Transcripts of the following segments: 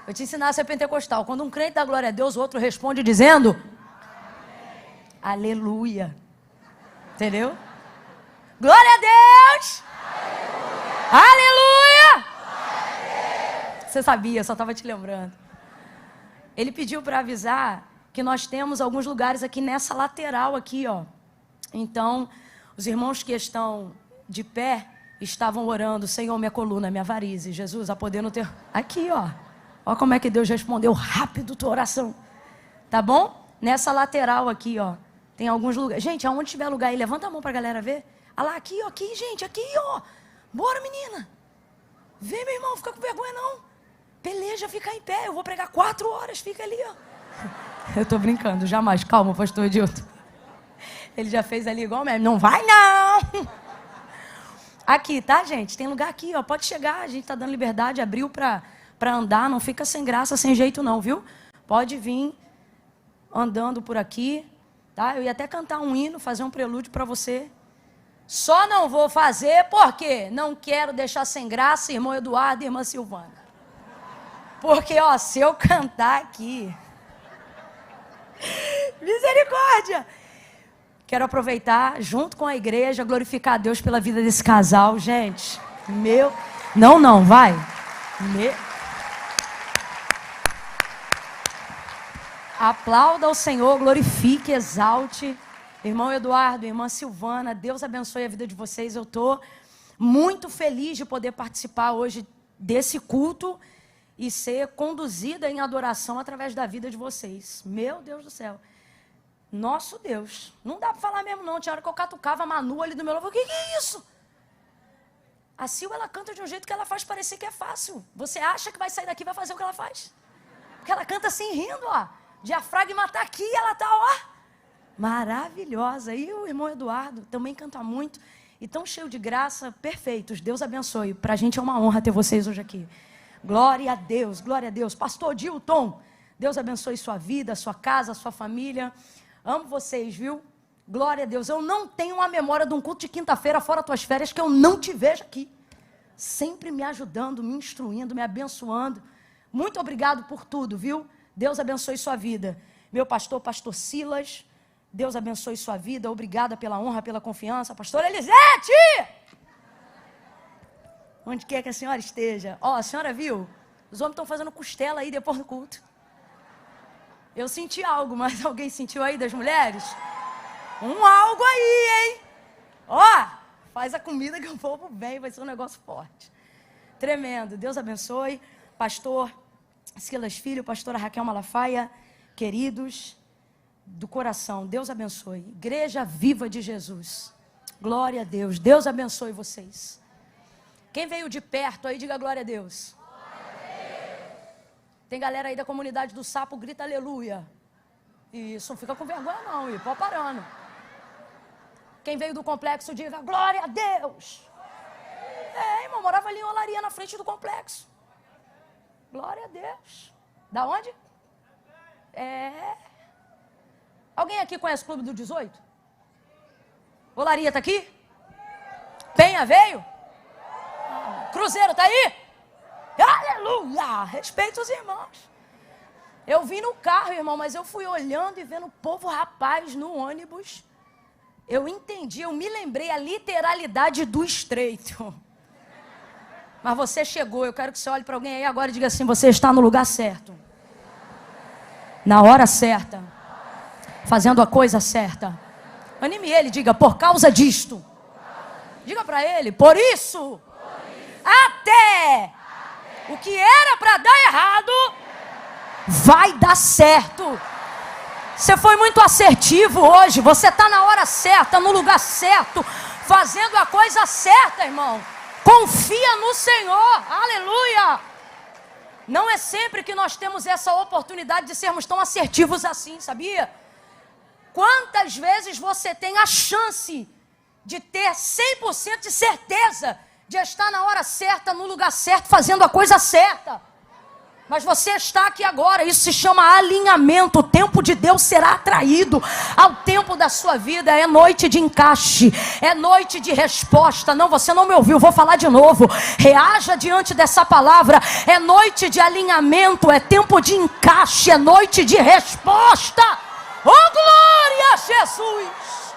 Eu te ensinar a ser pentecostal. Quando um crente dá glória a Deus, o outro responde dizendo: amém. Aleluia. Entendeu? Glória a Deus! Aleluia! Aleluia! Você sabia, eu só estava te lembrando. Ele pediu para avisar que nós temos alguns lugares aqui nessa lateral aqui, ó. Então, os irmãos que estão de pé estavam orando: Senhor, minha coluna, minha varize, Jesus, a poder no teu... Aqui, ó. Ó como é que Deus respondeu rápido tua oração. Tá bom? Nessa lateral aqui, ó. Tem alguns lugares. Gente, aonde tiver lugar aí, levanta a mão pra galera ver. Ah lá, aqui, ó, aqui, gente, aqui, ó. Bora, menina. Vem, meu irmão, fica com vergonha, não. Peleja, fica em pé. Eu vou pregar 4 horas, fica ali, ó. Eu tô brincando, jamais. Calma, pastor Edilton. Ele já fez ali igual mesmo. Não vai, não. Aqui, tá, gente? Tem lugar aqui, ó. Pode chegar, a gente tá dando liberdade, abriu pra andar. Não fica sem graça, sem jeito, não, viu? Pode vir andando por aqui. Tá? Eu ia até cantar um hino, fazer um prelúdio para você. Só não vou fazer porque não quero deixar sem graça irmão Eduardo e irmã Silvana. Porque, ó, se eu cantar aqui... Misericórdia! Quero aproveitar, junto com a igreja, glorificar a Deus pela vida desse casal, gente. Meu... Não, vai. Aplauda ao Senhor, glorifique, exalte. Irmão Eduardo, irmã Silvana, Deus abençoe a vida de vocês. Eu estou muito feliz de poder participar hoje desse culto e ser conduzida em adoração através da vida de vocês. Meu Deus do céu. Nosso Deus. Não dá para falar mesmo não. Tinha hora que eu catucava a Manu ali do meu lado. O que é isso? A Sil, ela canta de um jeito que ela faz parecer que é fácil. Você acha que vai sair daqui e vai fazer o que ela faz? Porque ela canta assim, rindo, ó. Diafragma está aqui, ela está, ó, maravilhosa. E o irmão Eduardo também canta muito. E tão cheio de graça, perfeitos. Deus abençoe. Para a gente é uma honra ter vocês hoje aqui. Glória a Deus, glória a Deus. Pastor Dilton, Deus abençoe sua vida, sua casa, sua família. Amo vocês, viu? Glória a Deus. Eu não tenho uma memória de um culto de quinta-feira fora tuas férias que eu não te vejo aqui. Sempre me ajudando, me instruindo, me abençoando. Muito obrigado por tudo, viu? Deus abençoe sua vida. Meu pastor, pastor Silas, Deus abençoe sua vida. Obrigada pela honra, pela confiança. Pastor Elisete! Onde quer que a senhora esteja. Ó, a senhora viu? Os homens estão fazendo costela aí depois do culto. Eu senti algo, mas alguém sentiu aí das mulheres? Um algo aí, hein? Ó, faz a comida que o povo vem, vai ser um negócio forte. Tremendo. Deus abençoe. Pastor Silas Filho, pastora Raquel Malafaia, queridos do coração, Deus abençoe. Igreja Viva de Jesus. Glória a Deus. Deus abençoe vocês. Quem veio de perto aí, diga glória a Deus. Tem galera aí da comunidade do Sapo, grita aleluia. Isso, não fica com vergonha não, e pode parando. Quem veio do complexo, diga glória a Deus. É, irmão, morava ali em Olaria, na frente do complexo. Glória a Deus. Da onde? É. Alguém aqui conhece o Clube do 18? Olaria tá aqui? Penha veio? Cruzeiro tá aí? Aleluia! Respeita os irmãos. Eu vim no carro, irmão, mas eu fui olhando e vendo o povo, rapaz, no ônibus. Eu entendi, eu me lembrei a literalidade do estreito. Mas você chegou, eu quero que você olhe para alguém aí agora e diga assim: você está no lugar certo. Na hora certa. Fazendo a coisa certa. Anime ele, diga, por causa disto. Diga para ele, por isso. Até o que era para dar errado vai dar certo. Você foi muito assertivo hoje. Você está na hora certa, no lugar certo, fazendo a coisa certa, irmão. Confia no Senhor, aleluia. Não é sempre que nós temos essa oportunidade de sermos tão assertivos assim, sabia? Quantas vezes você tem a chance de ter 100% de certeza de estar na hora certa, no lugar certo, fazendo a coisa certa? Mas você está aqui agora, isso se chama alinhamento. O tempo de Deus será atraído ao tempo da sua vida. É noite de encaixe, é noite de resposta. Não, você não me ouviu, vou falar de novo. Reaja diante dessa palavra. É noite de alinhamento, é tempo de encaixe, é noite de resposta. Oh, glória a Jesus!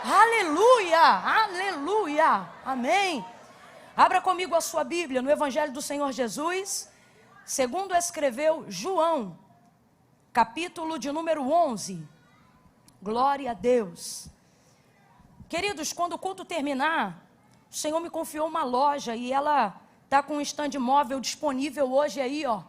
Aleluia, aleluia, amém. Abra comigo a sua Bíblia no Evangelho do Senhor Jesus, segundo escreveu João, capítulo de número 11. Glória a Deus. Queridos, quando o culto terminar, o Senhor me confiou uma loja e ela está com um stand móvel disponível hoje aí, ó.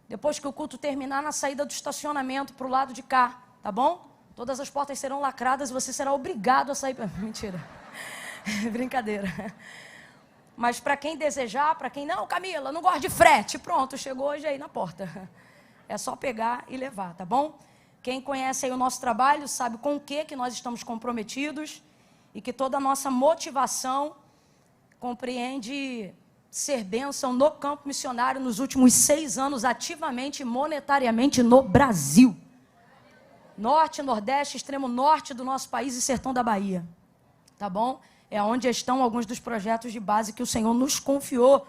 Depois que o culto terminar, na saída do estacionamento para o lado de cá, tá bom? Todas as portas serão lacradas e você será obrigado a sair. Mentira, brincadeira. Mas para quem desejar, para quem não, Camila, não gosta de frete, pronto, chegou hoje aí na porta. É só pegar e levar, tá bom? Quem conhece aí o nosso trabalho sabe com o que nós estamos comprometidos e que toda a nossa motivação compreende ser bênção no campo missionário nos últimos 6 anos, ativamente e monetariamente no Brasil. Norte, Nordeste, extremo norte do nosso país e sertão da Bahia. Tá bom? É onde estão alguns dos projetos de base que o Senhor nos confiou,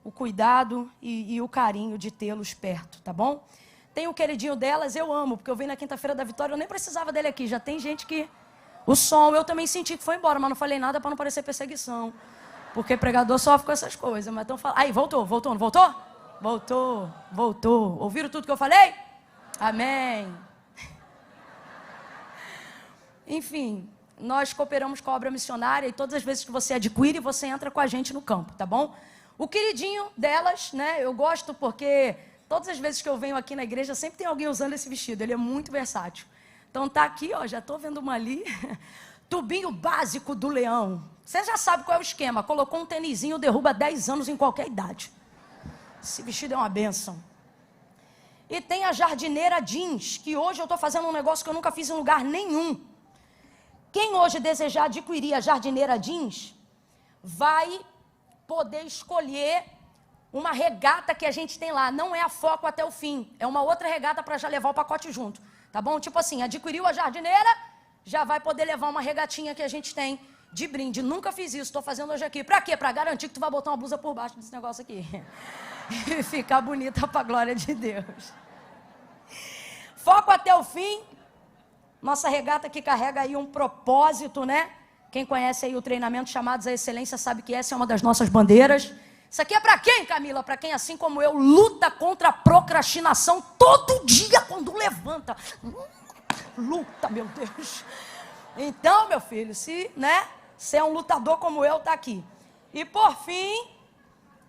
o cuidado e o carinho de tê-los perto, tá bom? Tem o queridinho delas, eu amo, porque eu vim na quinta-feira da Vitória, eu nem precisava dele aqui, já tem gente que... O som, eu também senti que foi embora, mas não falei nada para não parecer perseguição. Porque pregador sofre com essas coisas, mas estão falando... Aí, voltou, não voltou? Voltou. Ouviram tudo que eu falei? Amém. Enfim, nós cooperamos com a obra missionária e todas as vezes que você adquire, você entra com a gente no campo, tá bom? O queridinho delas, né, eu gosto porque todas as vezes que eu venho aqui na igreja, sempre tem alguém usando esse vestido, ele é muito versátil. Então tá aqui, ó, já tô vendo uma ali, tubinho básico do leão. Você já sabe qual é o esquema, colocou um tênisinho, derruba 10 anos em qualquer idade. Esse vestido é uma bênção. E tem a jardineira jeans, que hoje eu estou fazendo um negócio que eu nunca fiz em lugar nenhum. Quem hoje desejar adquirir a jardineira jeans, vai poder escolher uma regata que a gente tem lá. Não é a Foco até o fim, é uma outra regata para já levar o pacote junto, tá bom? Tipo assim, adquiriu a jardineira, já vai poder levar uma regatinha que a gente tem de brinde. Nunca fiz isso, estou fazendo hoje aqui. Para quê? Para garantir que tu vai botar uma blusa por baixo desse negócio aqui. E ficar bonita para a glória de Deus. Foco até o fim. Nossa regata que carrega aí um propósito, né? Quem conhece aí o treinamento Chamados à Excelência sabe que essa é uma das nossas bandeiras. Isso aqui é para quem, Camila? Para quem, assim como eu, luta contra a procrastinação todo dia quando levanta. Luta, meu Deus. Então, meu filho, se é um lutador como eu, tá aqui. E por fim,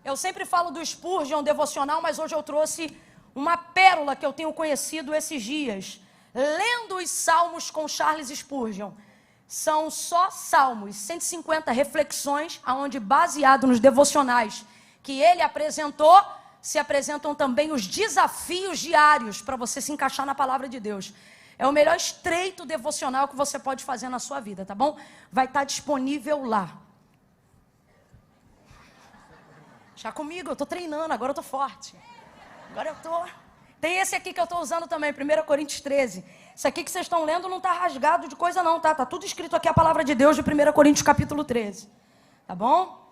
eu sempre falo do Spurgeon devocional, mas hoje eu trouxe uma pérola que eu tenho conhecido esses dias. Lendo os Salmos com Charles Spurgeon. São só salmos, 150 reflexões, onde, baseado nos devocionais que ele apresentou, se apresentam também os desafios diários para você se encaixar na palavra de Deus. É o melhor estreito devocional que você pode fazer na sua vida, tá bom? Vai estar disponível lá. Já comigo, eu estou treinando, agora eu estou forte. Agora eu estou... Tem esse aqui que eu estou usando também, 1 Coríntios 13. Isso aqui que vocês estão lendo não está rasgado de coisa não, tá? Está tudo escrito aqui a palavra de Deus de 1 Coríntios capítulo 13. Tá bom?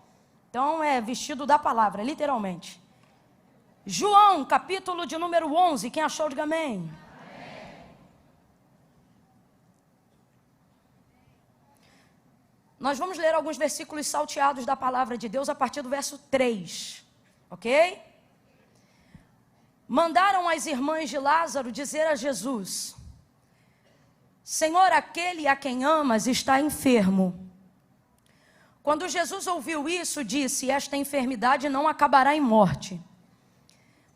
Então é vestido da palavra, literalmente. João, capítulo de número 11. Quem achou, diga amém. Nós vamos ler alguns versículos salteados da palavra de Deus a partir do verso 3. Ok? Mandaram as irmãs de Lázaro dizer a Jesus: Senhor, aquele a quem amas está enfermo. Quando Jesus ouviu isso, disse: esta enfermidade não acabará em morte,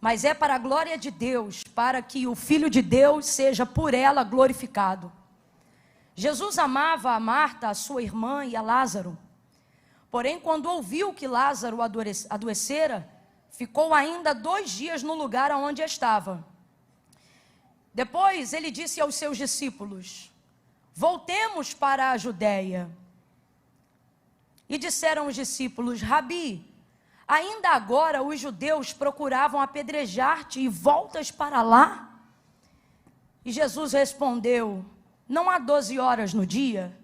mas é para a glória de Deus, para que o Filho de Deus seja por ela glorificado. Jesus amava a Marta, a sua irmã, e a Lázaro. Porém, quando ouviu que Lázaro adoecera, ficou ainda 2 dias no lugar onde estava. Depois ele disse aos seus discípulos: voltemos para a Judéia. E disseram os discípulos: Rabi, Ainda agora os judeus procuravam apedrejar-te e voltas para lá? E Jesus respondeu: não há 12 horas no dia?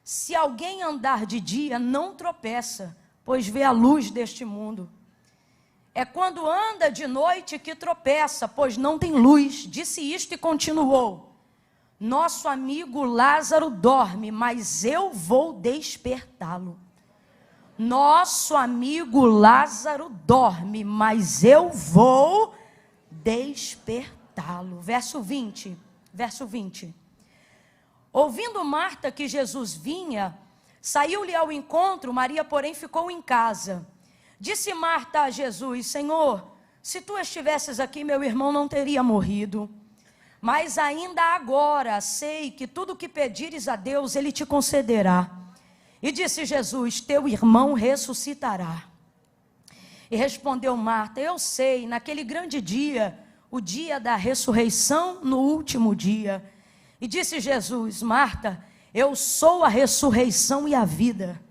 Se alguém andar de dia, não tropeça, pois vê a luz deste mundo. É quando anda de noite que tropeça, pois não tem luz. Disse isto e continuou: nosso amigo Lázaro dorme, mas eu vou despertá-lo. Nosso amigo Lázaro dorme, mas eu vou despertá-lo. Verso 20. Ouvindo Marta que Jesus vinha, saiu-lhe ao encontro, Maria, porém, ficou em casa. Disse Marta a Jesus: Senhor, se tu estivesses aqui, meu irmão não teria morrido. Mas ainda agora sei que tudo o que pedires a Deus, Ele te concederá. E disse Jesus: teu irmão ressuscitará. E respondeu Marta: eu sei, naquele grande dia, o dia da ressurreição, no último dia. E disse Jesus: Marta, eu sou a ressurreição e a vida.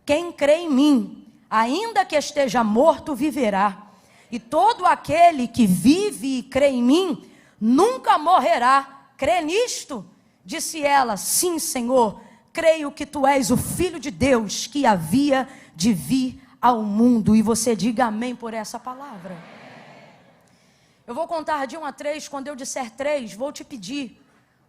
Quem crê em mim, ainda que esteja morto, viverá. E todo aquele que vive e crê em mim, nunca morrerá. Crê nisto? Disse ela: sim, Senhor, creio que tu és o Filho de Deus, que havia de vir ao mundo. E você diga amém por essa palavra. Eu vou contar de 1 a 3, quando eu disser 3, vou te pedir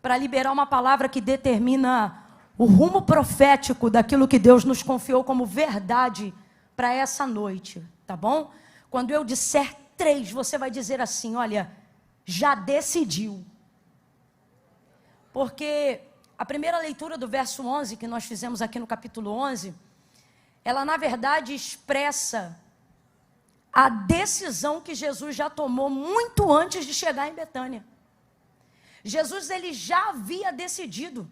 para liberar uma palavra que determina o rumo profético daquilo que Deus nos confiou como verdade para essa noite, tá bom? Quando eu disser 3, você vai dizer assim: olha, já decidiu. Porque a primeira leitura do verso 11, que nós fizemos aqui no capítulo 11, ela na verdade expressa a decisão que Jesus já tomou muito antes de chegar em Betânia. Jesus, ele já havia decidido.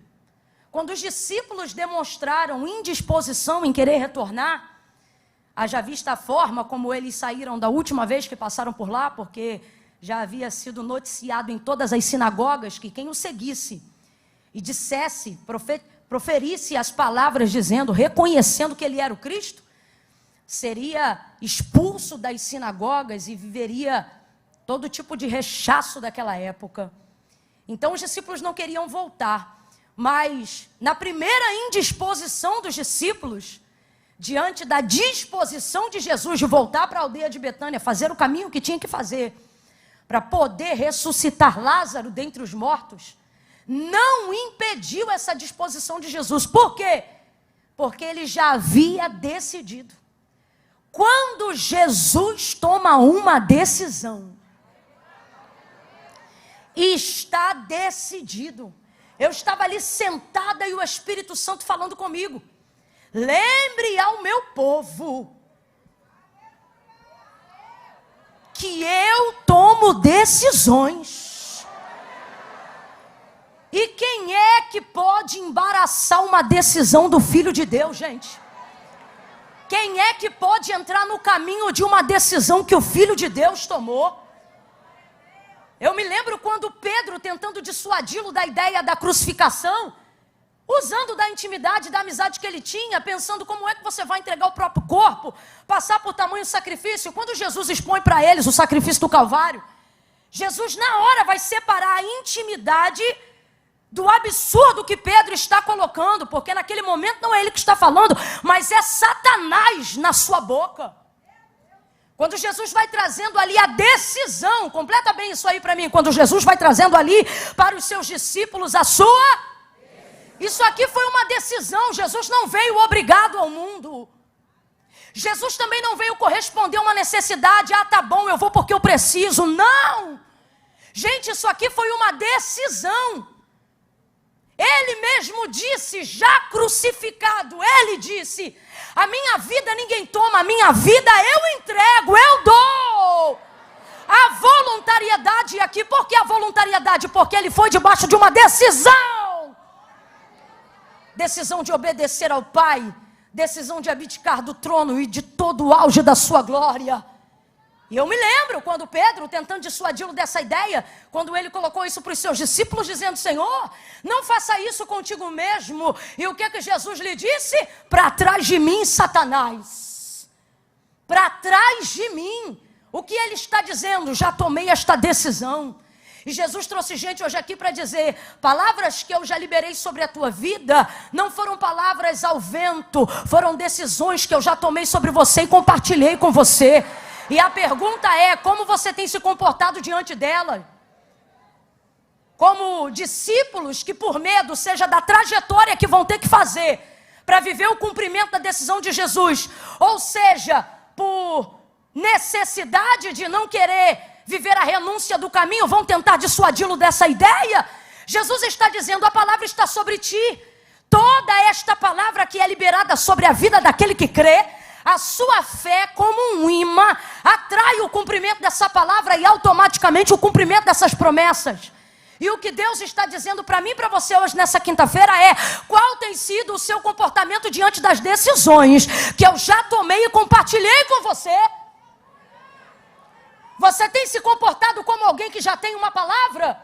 Quando os discípulos demonstraram indisposição em querer retornar, haja vista a forma como eles saíram da última vez que passaram por lá, porque já havia sido noticiado em todas as sinagogas que quem o seguisse e dissesse, proferisse as palavras dizendo, reconhecendo que ele era o Cristo, seria expulso das sinagogas e viveria todo tipo de rechaço daquela época. Então os discípulos não queriam voltar, mas na primeira indisposição dos discípulos, diante da disposição de Jesus de voltar para a aldeia de Betânia, fazer o caminho que tinha que fazer, para poder ressuscitar Lázaro dentre os mortos, não impediu essa disposição de Jesus. Por quê? Porque ele já havia decidido. Quando Jesus toma uma decisão, está decidido. Eu estava ali sentada e o Espírito Santo falando comigo: lembre ao meu povo que eu tomo decisões. E quem é que pode embaraçar uma decisão do Filho de Deus, gente? Quem é que pode entrar no caminho de uma decisão que o Filho de Deus tomou? Eu me lembro quando Pedro, tentando dissuadi-lo da ideia da crucificação, usando da intimidade, da amizade que ele tinha, pensando como é que você vai entregar o próprio corpo, passar por tamanho sacrifício. Quando Jesus expõe para eles o sacrifício do Calvário, Jesus na hora vai separar a intimidade do absurdo que Pedro está colocando, porque naquele momento não é ele que está falando, mas é Satanás na sua boca. Quando Jesus vai trazendo ali a decisão, completa bem isso aí para mim, quando Jesus vai trazendo ali para os seus discípulos a sua... Isso aqui foi uma decisão. Jesus não veio obrigado ao mundo. Jesus também não veio corresponder a uma necessidade. Ah, tá bom, eu vou porque eu preciso. Não! Gente, isso aqui foi uma decisão. Ele mesmo disse, já crucificado, ele disse: a minha vida ninguém toma, a minha vida eu entrego, eu dou. A voluntariedade aqui, por que a voluntariedade? Porque ele foi debaixo de uma decisão. Decisão de obedecer ao Pai, decisão de abdicar do trono e de todo o auge da sua glória. E eu me lembro quando Pedro, tentando dissuadi-lo dessa ideia, quando ele colocou isso para os seus discípulos, dizendo: Senhor, não faça isso contigo mesmo. E o que Jesus lhe disse? Para trás de mim, Satanás. para trás de mim. O que ele está dizendo? Já tomei esta decisão. E Jesus trouxe gente hoje aqui para dizer, palavras que eu já liberei sobre a tua vida, não foram palavras ao vento, foram decisões que eu já tomei sobre você e compartilhei com você. E a pergunta é, como você tem se comportado diante dela? Como discípulos que por medo, seja da trajetória que vão ter que fazer para viver o cumprimento da decisão de Jesus, ou seja, por necessidade de não querer viver a renúncia do caminho, vão tentar dissuadi-lo dessa ideia. Jesus está dizendo, a palavra está sobre ti. Toda esta palavra que é liberada sobre a vida daquele que crê, a sua fé como um imã, atrai o cumprimento dessa palavra e automaticamente o cumprimento dessas promessas. E o que Deus está dizendo para mim e para você hoje nessa quinta-feira é, qual tem sido o seu comportamento diante das decisões que eu já tomei e compartilhei com você? Você tem se comportado como alguém que já tem uma palavra?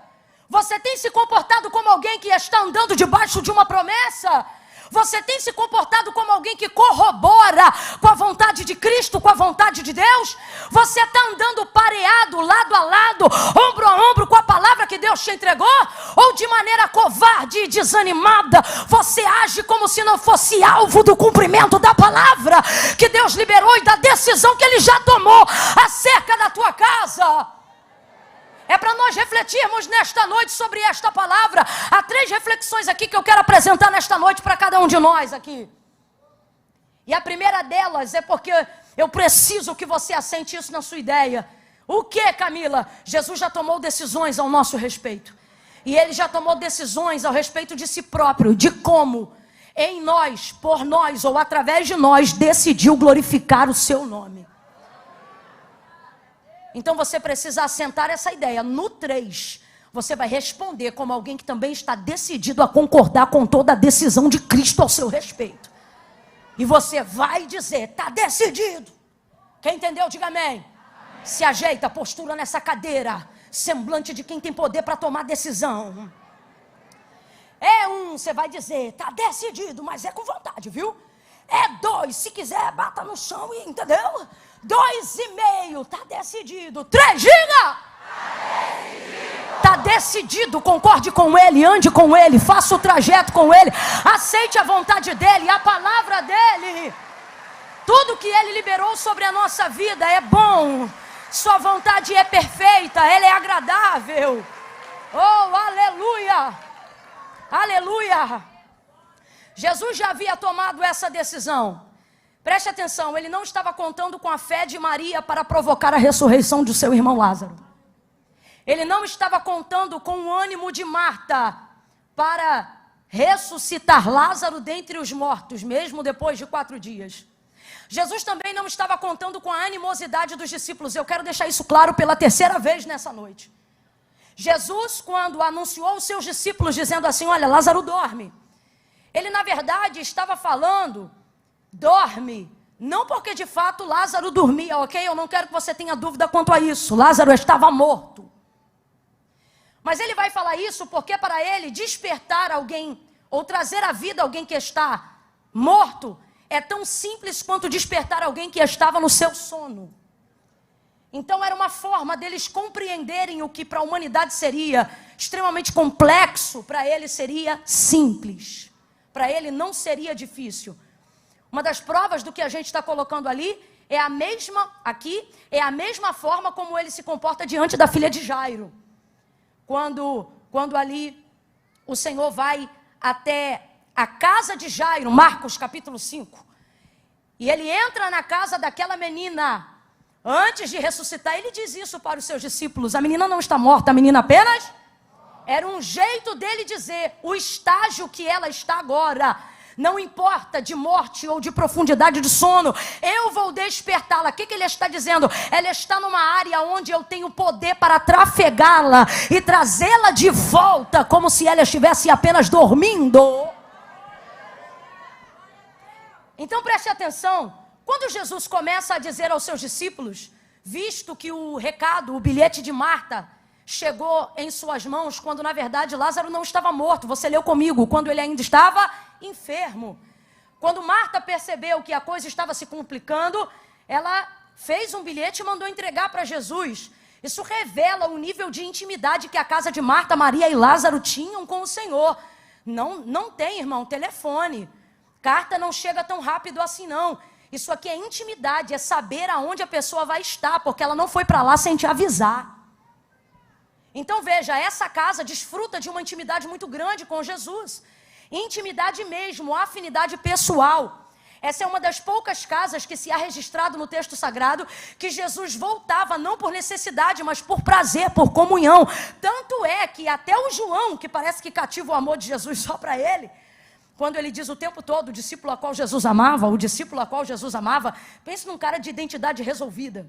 Você tem se comportado como alguém que está andando debaixo de uma promessa? Você tem se comportado como alguém que corrobora com a vontade de Cristo, com a vontade de Deus? Você está andando pareado, lado a lado, ombro a ombro com a palavra que Deus te entregou? Ou de maneira covarde e desanimada, você age como se não fosse alvo do cumprimento da palavra que Deus liberou e da decisão que Ele já tomou acerca da tua casa? É para nós refletirmos nesta noite sobre esta palavra. Há 3 reflexões aqui que eu quero apresentar nesta noite para cada um de nós aqui. E a primeira delas é porque eu preciso que você assente isso na sua ideia. O que, Camila? Jesus já tomou decisões ao nosso respeito. E Ele já tomou decisões ao respeito de si próprio, de como em nós, por nós ou através de nós, decidiu glorificar o seu nome. Então você precisa assentar essa ideia. No 3, você vai responder como alguém que também está decidido a concordar com toda a decisão de Cristo ao seu respeito. E você vai dizer, está decidido. Quem entendeu, diga amém. Se ajeita, postura nessa cadeira, semblante de quem tem poder para tomar decisão. É 1, você vai dizer, está decidido, mas é com vontade, viu? É 2, se quiser, bata no chão e entendeu? 2,5, está decidido. 3, diga! Está decidido, concorde com Ele, ande com Ele, faça o trajeto com Ele, aceite a vontade dEle, a palavra dEle. Tudo que Ele liberou sobre a nossa vida é bom, sua vontade é perfeita, ela é agradável. Oh, aleluia! Aleluia! Jesus já havia tomado essa decisão. Preste atenção, Ele não estava contando com a fé de Maria para provocar a ressurreição de seu irmão Lázaro. Ele não estava contando com o ânimo de Marta para ressuscitar Lázaro dentre os mortos, mesmo depois de 4 dias. Jesus também não estava contando com a animosidade dos discípulos. Eu quero deixar isso claro pela 3ª vez nessa noite. Jesus, quando anunciou aos seus discípulos, dizendo assim, olha, Lázaro dorme. Ele, na verdade, estava falando... dorme, não porque de fato Lázaro dormia, ok? Eu não quero que você tenha dúvida quanto a isso. Lázaro estava morto. Mas ele vai falar isso porque para ele despertar alguém ou trazer à vida alguém que está morto é tão simples quanto despertar alguém que estava no seu sono. Então era uma forma deles compreenderem o que para a humanidade seria extremamente complexo, para ele seria simples. Para ele não seria difícil. Uma das provas do que a gente está colocando ali é a mesma, aqui, é a mesma forma como ele se comporta diante da filha de Jairo. Quando ali o Senhor vai até a casa de Jairo, Marcos capítulo 5. E ele entra na casa daquela menina, antes de ressuscitar, ele diz isso para os seus discípulos. A menina não está morta, a menina apenas... Era um jeito dele dizer, o estágio que ela está agora... Não importa de morte ou de profundidade de sono, eu vou despertá-la. O que ele está dizendo? Ela está numa área onde eu tenho poder para trafegá-la e trazê-la de volta, como se ela estivesse apenas dormindo. Então preste atenção, quando Jesus começa a dizer aos seus discípulos, visto que o recado, o bilhete de Marta, chegou em suas mãos, quando na verdade Lázaro não estava morto, você leu comigo, quando ele ainda estava enfermo. Quando Marta percebeu que a coisa estava se complicando, ela fez um bilhete e mandou entregar para Jesus. Isso revela o nível de intimidade que a casa de Marta, Maria e Lázaro tinham com o Senhor. Não tem, irmão, telefone. Carta não chega tão rápido assim, não. Isso aqui é intimidade, é saber aonde a pessoa vai estar, porque ela não foi para lá sem te avisar. Então veja, essa casa desfruta de uma intimidade muito grande com Jesus. Intimidade mesmo, afinidade pessoal. Essa é uma das poucas casas que se há registrado no texto sagrado que Jesus voltava não por necessidade, mas por prazer, por comunhão. Tanto é que até o João, que parece que cativa o amor de Jesus só para ele, quando ele diz o tempo todo, o discípulo a qual Jesus amava, o discípulo a qual Jesus amava, pense num cara de identidade resolvida.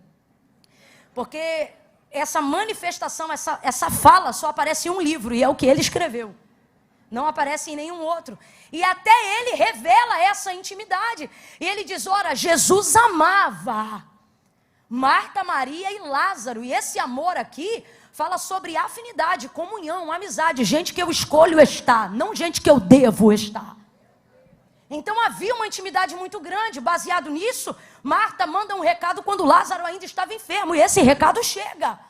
Porque essa manifestação, essa fala só aparece em um livro, e é o que ele escreveu. Não aparece em nenhum outro. E até ele revela essa intimidade. E ele diz, ora, Jesus amava Marta, Maria e Lázaro. E esse amor aqui fala sobre afinidade, comunhão, amizade. Gente que eu escolho estar, não gente que eu devo estar. Então havia uma intimidade muito grande. Baseado nisso, Marta manda um recado quando Lázaro ainda estava enfermo. E esse recado chega.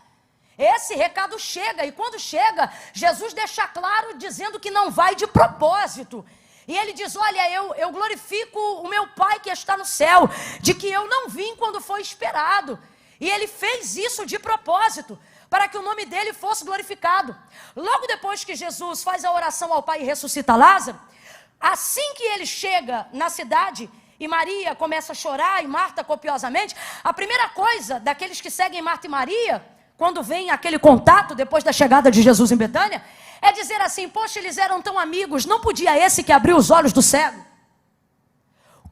Esse recado chega, e quando chega, Jesus deixa claro dizendo que não vai de propósito. E ele diz, olha, eu glorifico o meu Pai que está no céu, de que eu não vim quando foi esperado. E ele fez isso de propósito, para que o nome dele fosse glorificado. Logo depois que Jesus faz a oração ao Pai e ressuscita Lázaro, assim que ele chega na cidade, e Maria começa a chorar, e Marta copiosamente, a primeira coisa daqueles que seguem Marta e Maria, quando vem aquele contato depois da chegada de Jesus em Betânia, é dizer assim, poxa, eles eram tão amigos, não podia esse que abriu os olhos do cego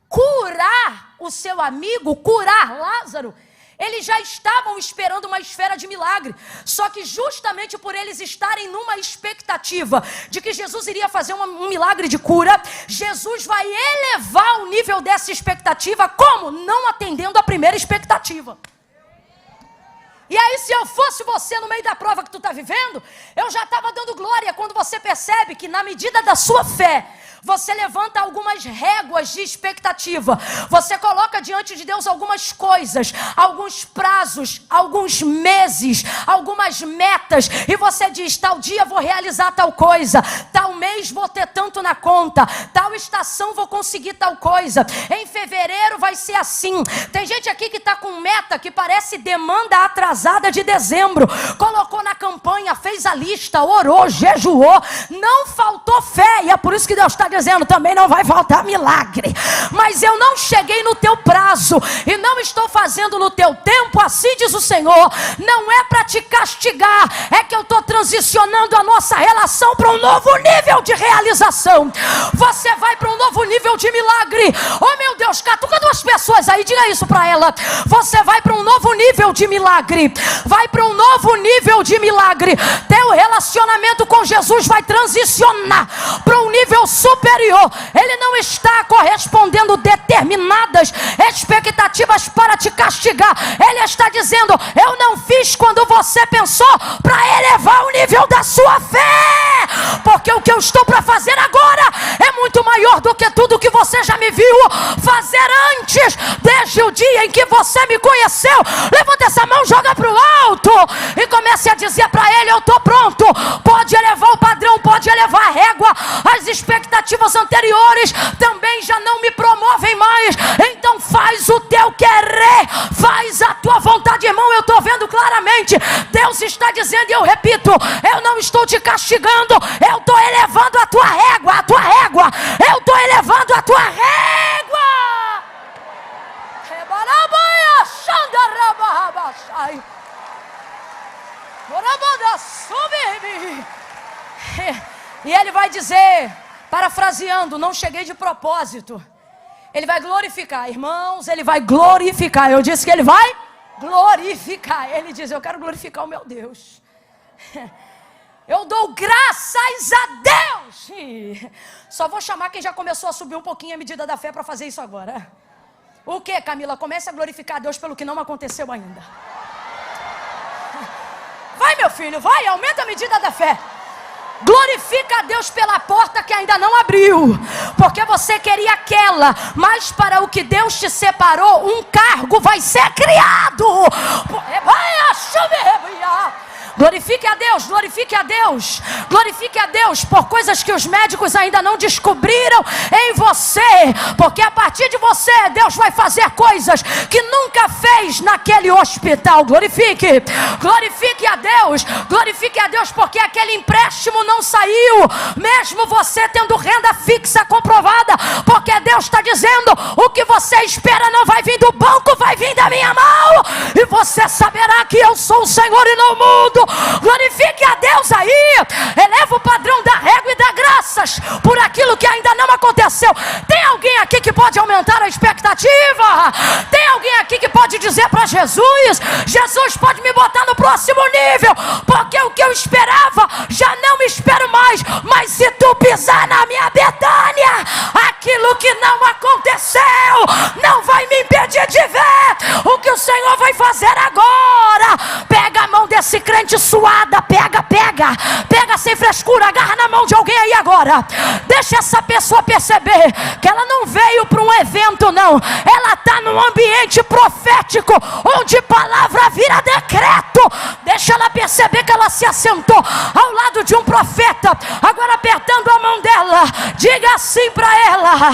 curar o seu amigo, curar Lázaro? Eles já estavam esperando uma esfera de milagre, só que justamente por eles estarem numa expectativa de que Jesus iria fazer um milagre de cura, Jesus vai elevar o nível dessa expectativa, como? Não atendendo a primeira expectativa. E aí, se eu fosse você no meio da prova que tu está vivendo, eu já estava dando glória quando você percebe que na medida da sua fé, você levanta algumas réguas de expectativa. Você coloca diante de Deus algumas coisas, alguns prazos, alguns meses, algumas metas. E você diz, tal dia vou realizar tal coisa, tal mês vou ter tanto na conta, tal estação vou conseguir tal coisa. Em fevereiro vai ser assim. Tem gente aqui que está com meta que parece demanda atrasada de dezembro. Colocou na campanha, fez a lista, orou, jejuou, não faltou fé. E é por isso que Deus está dizendo, também não vai faltar milagre. Mas eu não cheguei no teu prazo e não estou fazendo no teu tempo, assim diz o Senhor. Não é para te castigar, é que eu estou transicionando a nossa relação para um novo nível de realização. Você vai para um novo nível de milagre. Oh meu Deus, catuca duas pessoas aí, diga isso para ela. Você vai para um novo nível de milagre. Vai para um novo nível de milagre. Teu relacionamento com Jesus vai transicionar para um nível superior. Ele não está correspondendo determinadas expectativas para te castigar. Ele está dizendo, eu não fiz quando você pensou, para elevar o nível da sua fé. Porque o que eu estou para fazer agora é muito maior do que tudo que você já me viu fazer antes, desde o dia em que você me conheceu. Levanta essa mão, joga para o alto e comece a dizer para ele, eu estou pronto. Pode elevar o padrão, pode elevar a régua. As expectativas anteriores também já não me promovem mais. Então faz o teu querer, faz a tua vontade, irmão. Eu estou vendo claramente, Deus está dizendo, e eu repito, eu não estou te castigando, eu estou elevando a tua régua, eu estou elevando a tua régua. E ele vai dizer, parafraseando, não cheguei de propósito. Ele vai glorificar, irmãos, ele vai glorificar. Eu disse que ele vai glorificar. Ele diz, eu quero glorificar o meu Deus. Eu dou graças a Deus. Só vou chamar quem já começou a subir um pouquinho a medida da fé para fazer isso agora. O que, Camila? Comece a glorificar a Deus pelo que não aconteceu ainda. Vai, meu filho, vai, aumenta a medida da fé. Glorifica a Deus pela porta que ainda não abriu, porque você queria aquela, mas para o que Deus te separou, um cargo vai ser criado. Glorifique a Deus, glorifique a Deus, glorifique a Deus por coisas que os médicos ainda não descobriram em você, porque a partir de você, Deus vai fazer coisas que nunca fez naquele hospital. Glorifique, glorifique a Deus, porque aquele empréstimo não saiu, mesmo você tendo renda fixa comprovada, porque Deus está dizendo, o que você espera não vai vir do banco, vai vir da minha mão, e você saberá que eu sou o Senhor e não o mundo. Glorifique a Deus aí, eleva o padrão da régua e dá graças por aquilo que ainda não aconteceu. Tem alguém aqui que pode aumentar a expectativa? Tem alguém aqui que pode dizer para Jesus, Jesus pode me botar no próximo nível, porque o que eu esperava, já não me espero mais, mas se tu pisar na minha Betânia, aquilo que não aconteceu, não vai me impedir de ver o que o Senhor vai fazer agora. Pega a mão desse crente suada, pega sem frescura, agarra na mão de alguém aí agora, deixa essa pessoa perceber que ela não veio para um evento não, ela está num ambiente profético, onde palavra vira decreto. Deixa ela perceber que ela se assentou ao lado de um profeta, agora apertando a mão dela, diga assim para ela,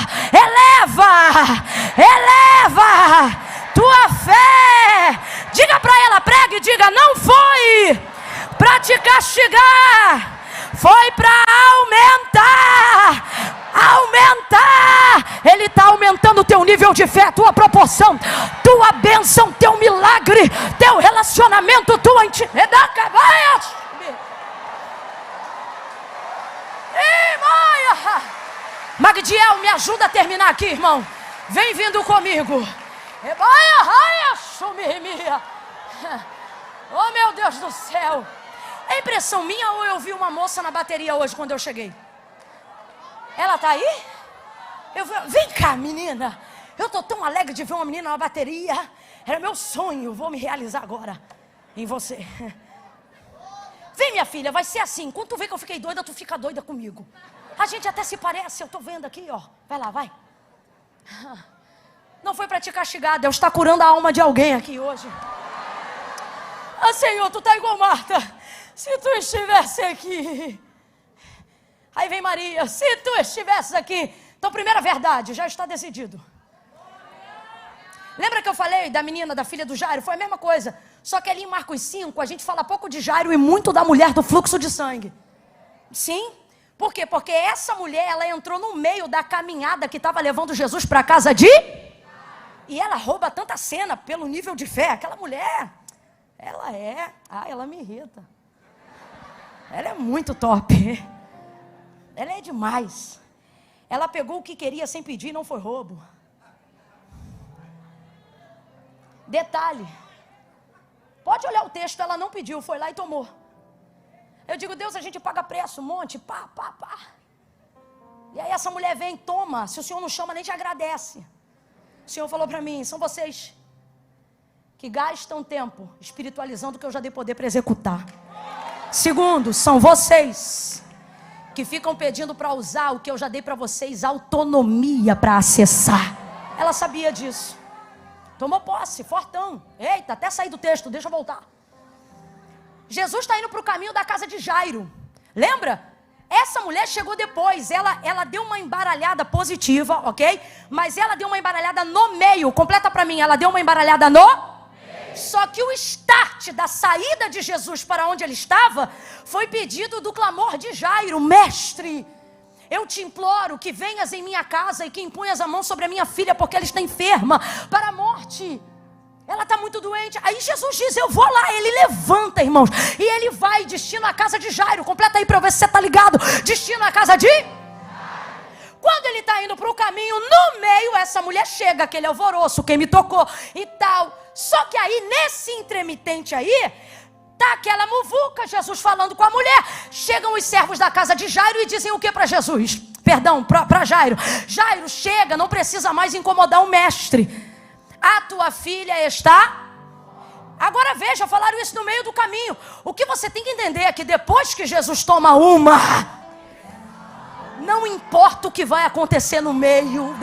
eleva tua fé, diga para ela, pregue e diga, não foi para te castigar, foi para aumentar. Ele está aumentando o teu nível de fé, tua proporção, tua bênção, teu milagre, teu relacionamento, tua intimidade. Magdiel, me ajuda a terminar aqui, irmão. Vem vindo comigo. Oh, meu Deus do céu. É impressão minha ou eu vi uma moça na bateria hoje quando eu cheguei? Ela tá aí? Vem cá, menina. Eu tô tão alegre de ver uma menina na bateria. Era meu sonho, vou me realizar agora em você. Vem, minha filha, vai ser assim. Quando tu vê que eu fiquei doida, tu fica doida comigo. A gente até se parece, eu tô vendo aqui, ó. Vai lá, vai. Não foi para te castigar, Deus está curando a alma de alguém aqui hoje. Ah, Senhor, tu tá igual Marta. Se tu estivesse aqui. Aí vem Maria, se tu estivesse aqui. Então, primeira verdade, já está decidido. Lembra que eu falei da menina, da filha do Jairo? Foi a mesma coisa. Só que ali em Marcos 5, a gente fala pouco de Jairo e muito da mulher do fluxo de sangue. Sim? Por quê? Porque essa mulher, ela entrou no meio da caminhada que estava levando Jesus para a casa de... E ela rouba tanta cena pelo nível de fé. Aquela mulher, ela me irrita. Ela é muito top. Ela é demais. Ela pegou o que queria sem pedir e não foi roubo. Detalhe. Pode olhar o texto, ela não pediu, foi lá e tomou. Eu digo, Deus, a gente paga preço, um monte, pá. E aí essa mulher vem, toma. Se o Senhor não chama, nem te agradece. O Senhor falou para mim, são vocês que gastam tempo espiritualizando o que eu já dei poder para executar. Segundo, são vocês que ficam pedindo para usar o que eu já dei para vocês autonomia para acessar. Ela sabia disso. Tomou posse, fortão. Eita, até sair do texto, deixa eu voltar. Jesus está indo para o caminho da casa de Jairo. Lembra? Essa mulher chegou depois, ela deu uma embaralhada positiva, ok? Mas ela deu uma embaralhada no meio, completa para mim, ela deu uma embaralhada no meio. Só que o start da saída de Jesus para onde ele estava, foi pedido do clamor de Jairo, mestre, eu te imploro que venhas em minha casa e que imponhas a mão sobre a minha filha, porque ela está enferma para a morte. Ela está muito doente. Aí Jesus diz, eu vou lá. Ele levanta, irmãos, e ele vai, destino à casa de Jairo. Completa aí para eu ver se você está ligado. Destino à casa de... Quando ele está indo para o caminho, no meio, essa mulher chega, aquele alvoroço, quem me tocou e tal. Só que aí, nesse intermitente aí, tá aquela muvuca, Jesus falando com a mulher. Chegam os servos da casa de Jairo e dizem o que para Jesus? Perdão, para Jairo. Jairo, chega, não precisa mais incomodar o mestre. A tua filha está... Agora veja, falaram isso no meio do caminho. O que você tem que entender é que depois que Jesus toma uma, não importa o que vai acontecer no meio.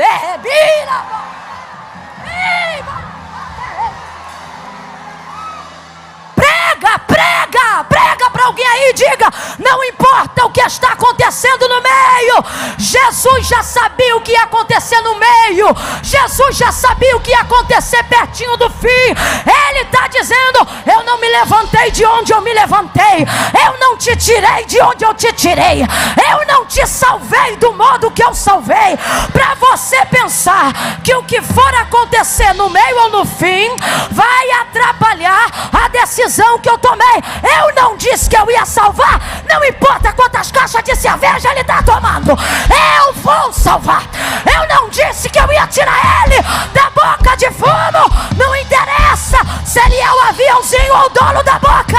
Prega para alguém aí e diga: não importa o que está acontecendo no meio, Jesus já sabia o que ia acontecer no meio, Jesus já sabia o que ia acontecer pertinho do fim. Ele está dizendo: eu não me levantei de onde eu me levantei, eu não te tirei de onde eu te tirei, eu não te salvei do modo que eu salvei, para você pensar que o que for acontecer no meio ou no fim vai atrapalhar a decisão que eu tomei. Eu não disse que eu ia salvar, não importa quantas caixas de cerveja ele está tomando, eu vou salvar. Eu não disse que eu ia tirar ele da boca de fumo, não interessa se ele é o aviãozinho ou o dono da boca,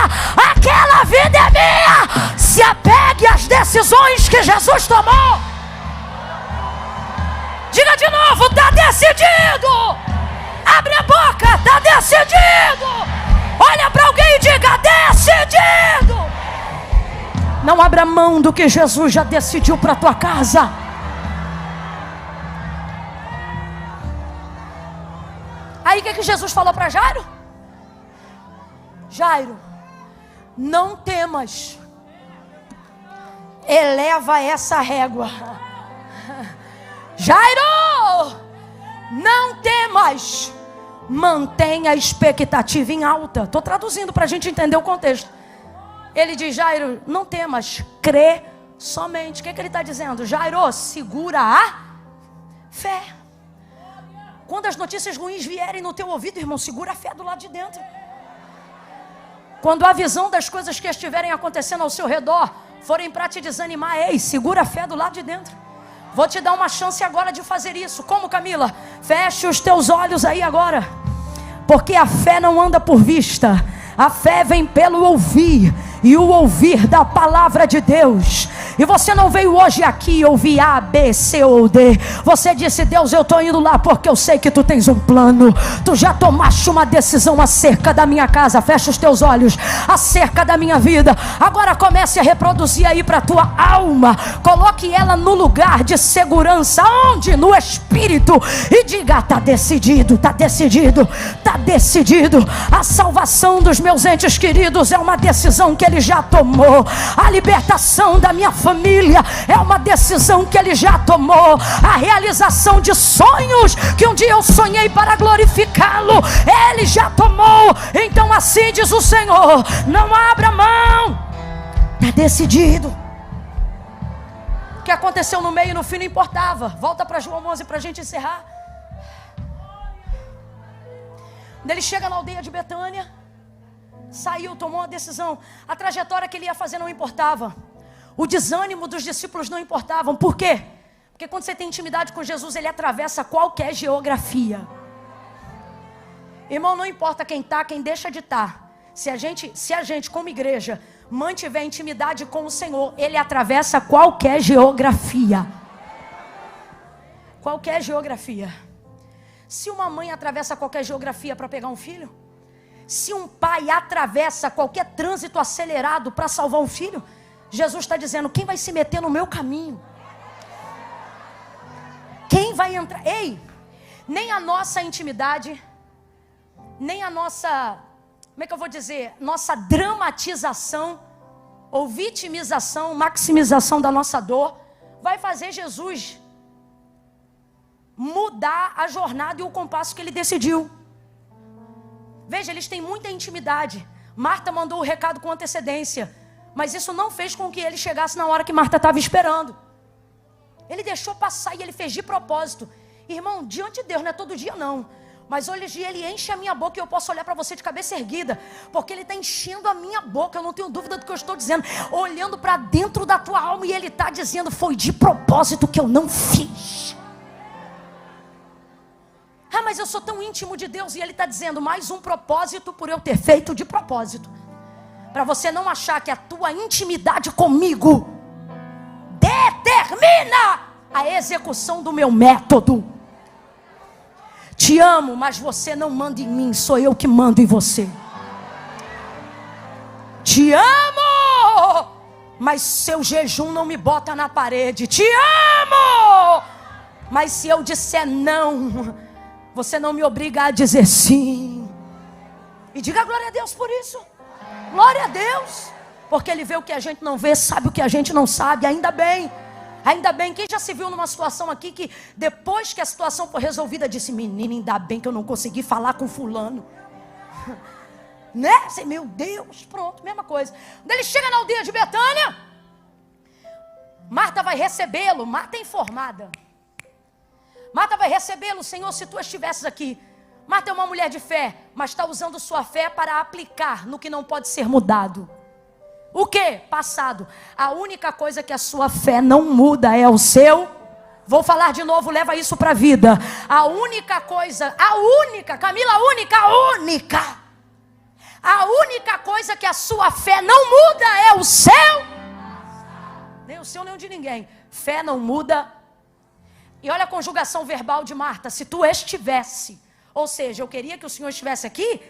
aquela vida é minha. Se apegue às decisões que Jesus tomou. Diga de novo: está decidido. Abre a boca: está decidido. Olha para alguém e diga: decidido. Não abra mão do que Jesus já decidiu para a tua casa. Aí o que Jesus falou para Jairo? Jairo, não temas, eleva essa régua. Jairo, não temas, mantenha a expectativa em alta. Estou traduzindo para a gente entender o contexto. Ele diz: Jairo, não temas, crê somente. O que ele está dizendo? Jairo, segura a fé. Quando as notícias ruins vierem no teu ouvido, irmão, segura a fé do lado de dentro. Quando a visão das coisas que estiverem acontecendo ao seu redor forem para te desanimar, ei, segura a fé do lado de dentro. Vou te dar uma chance agora de fazer isso. Como, Camila? Feche os teus olhos aí agora. Porque a fé não anda por vista, a fé vem pelo ouvir, e o ouvir da palavra de Deus. E você não veio hoje aqui ouvir A, B, C ou D. Você disse: Deus, eu estou indo lá porque eu sei que tu tens um plano. Tu já tomaste uma decisão acerca da minha casa. Fecha os teus olhos. Acerca da minha vida. Agora comece a reproduzir aí para a tua alma. Coloque ela no lugar de segurança. Onde? No Espírito. E diga: está decidido, está decidido, está decidido. A salvação dos meus entes queridos é uma decisão que Ele já tomou. A libertação da minha família é uma decisão que Ele já tomou. A realização de sonhos que um dia eu sonhei para glorificá-lo, Ele já tomou. Então assim diz o Senhor: não abra mão, está decidido. O que aconteceu no meio e no fim não importava. Volta para João 11 para a gente encerrar. Quando ele chega na aldeia de Betânia, saiu, tomou uma decisão. A trajetória que ele ia fazer não importava. O desânimo dos discípulos não importavam. Por quê? Porque quando você tem intimidade com Jesus, Ele atravessa qualquer geografia. Irmão, não importa quem está, quem deixa de estar. Se a gente como igreja mantiver intimidade com o Senhor, Ele atravessa qualquer geografia. Qualquer geografia. Se uma mãe atravessa qualquer geografia para pegar um filho, se um pai atravessa qualquer trânsito acelerado para salvar um filho, Jesus está dizendo: quem vai se meter no meu caminho? Quem vai entrar? Ei, nem a nossa intimidade, nem a nossa, como é que eu vou dizer, nossa dramatização ou vitimização, maximização da nossa dor, vai fazer Jesus mudar a jornada e o compasso que Ele decidiu. Veja, eles têm muita intimidade. Marta mandou o recado com antecedência, mas isso não fez com que ele chegasse na hora que Marta estava esperando. Ele deixou passar e ele fez de propósito. Irmão, diante de Deus, não é todo dia não, mas hoje Ele enche a minha boca e eu posso olhar para você de cabeça erguida, porque Ele está enchendo a minha boca. Eu não tenho dúvida do que eu estou dizendo, olhando para dentro da tua alma, e Ele está dizendo: foi de propósito que eu não fiz. Ah, mas eu sou tão íntimo de Deus. E Ele está dizendo: mais um propósito por eu ter feito de propósito. Para você não achar que a tua intimidade comigo determina a execução do meu método. Te amo, mas você não manda em mim, sou eu que mando em você. Te amo, mas seu jejum não me bota na parede. Te amo, mas se eu disser não, você não me obriga a dizer sim. E diga glória a Deus por isso. Glória a Deus. Porque Ele vê o que a gente não vê, sabe o que a gente não sabe. Ainda bem. Ainda bem. Quem já se viu numa situação aqui que depois que a situação foi resolvida, disse: menina, ainda bem que eu não consegui falar com fulano. Né? Assim, meu Deus, pronto, mesma coisa. Quando ele chega na aldeia de Betânia, Marta vai recebê-lo. Marta é informada. Marta vai recebê-lo. Senhor, se tu estivesses aqui. Marta é uma mulher de fé, mas está usando sua fé para aplicar no que não pode ser mudado. O que? Passado. A única coisa que a sua fé não muda é o seu. Vou falar de novo, leva isso para a vida. A única coisa, Camila, a única coisa que a sua fé não muda é o seu. Nem o seu, nem o de ninguém. Fé não muda. E olha a conjugação verbal de Marta. Se tu estivesse, ou seja, eu queria que o Senhor estivesse aqui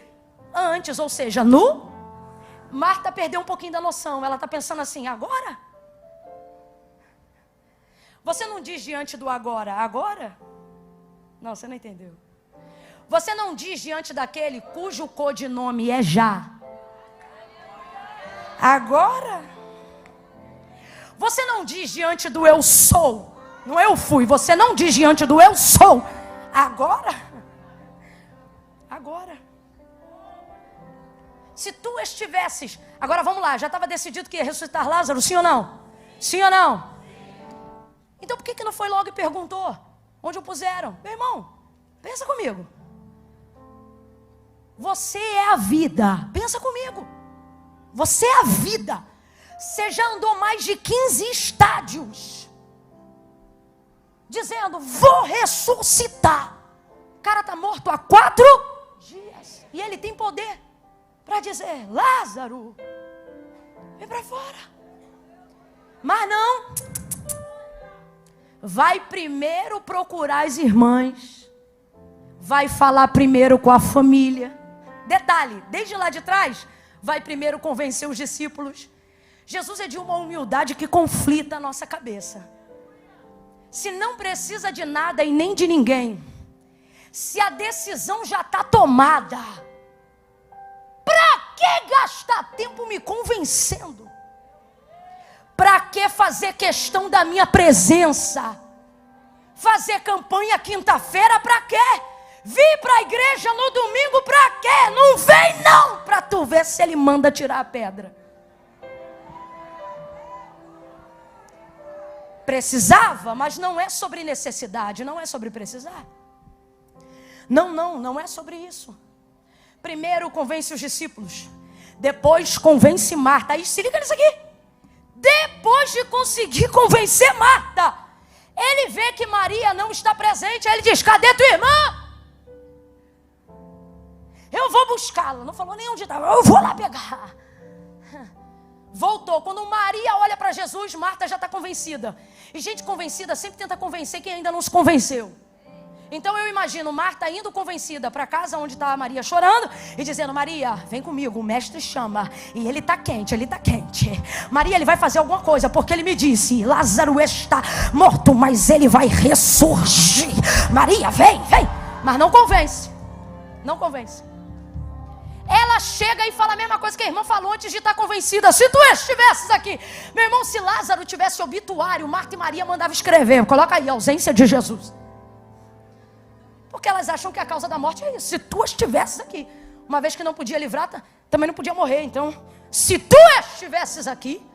antes, ou seja, no. Marta perdeu um pouquinho da noção. Ela está pensando assim: agora? Você não diz diante do agora, agora? Não, você não entendeu. Você não diz diante daquele cujo codinome é já. Agora? Você não diz diante do eu sou. Não eu fui. Você não diz diante do eu sou. Agora? Agora. Se tu estivesses... Agora vamos lá, já estava decidido que ia ressuscitar Lázaro, sim ou não? Sim ou não? Então por que não foi logo e perguntou? Onde o puseram? Meu irmão, pensa comigo. Você é a vida. Pensa comigo. Você é a vida. Você já andou mais de 15 estádios dizendo: vou ressuscitar. O cara está morto há 4 dias. E ele tem poder para dizer: Lázaro, vem para fora. Mas não. Vai primeiro procurar as irmãs. Vai falar primeiro com a família. Detalhe, desde lá de trás, vai primeiro convencer os discípulos. Jesus é de uma humildade que conflita a nossa cabeça. Se não precisa de nada e nem de ninguém, se a decisão já está tomada, para que gastar tempo me convencendo? Para que fazer questão da minha presença? Fazer campanha quinta-feira para quê? Vir para a igreja no domingo para quê? Não vem não, para tu ver se ele manda tirar a pedra. Precisava, mas não é sobre necessidade, não é sobre precisar. Não é sobre isso. Primeiro convence os discípulos, depois convence Marta. Aí se liga nisso aqui. Depois de conseguir convencer Marta, ele vê que Maria não está presente. Aí ele diz: cadê tua irmã? Eu vou buscá-la. Não falou nem onde estava. Eu vou lá pegar. Voltou. Quando Maria olha para Jesus, Marta já está convencida. E gente convencida sempre tenta convencer quem ainda não se convenceu. Então eu imagino Marta indo convencida para casa onde está a Maria chorando e dizendo: Maria, vem comigo, o mestre chama. E ele está quente, ele está quente. Maria, ele vai fazer alguma coisa, porque ele me disse: Lázaro está morto, mas ele vai ressurgir. Maria, vem. Mas não convence. Não convence. Ela chega e fala a mesma coisa que a irmã falou antes de estar convencida. Se tu estivesses aqui. Meu irmão, se Lázaro tivesse obituário, Marta e Maria mandavam escrever. Coloca aí, ausência de Jesus. Porque elas acham que a causa da morte é isso. Se tu estivesses aqui. Uma vez que não podia livrar, também não podia morrer. Então, se tu estivesses aqui,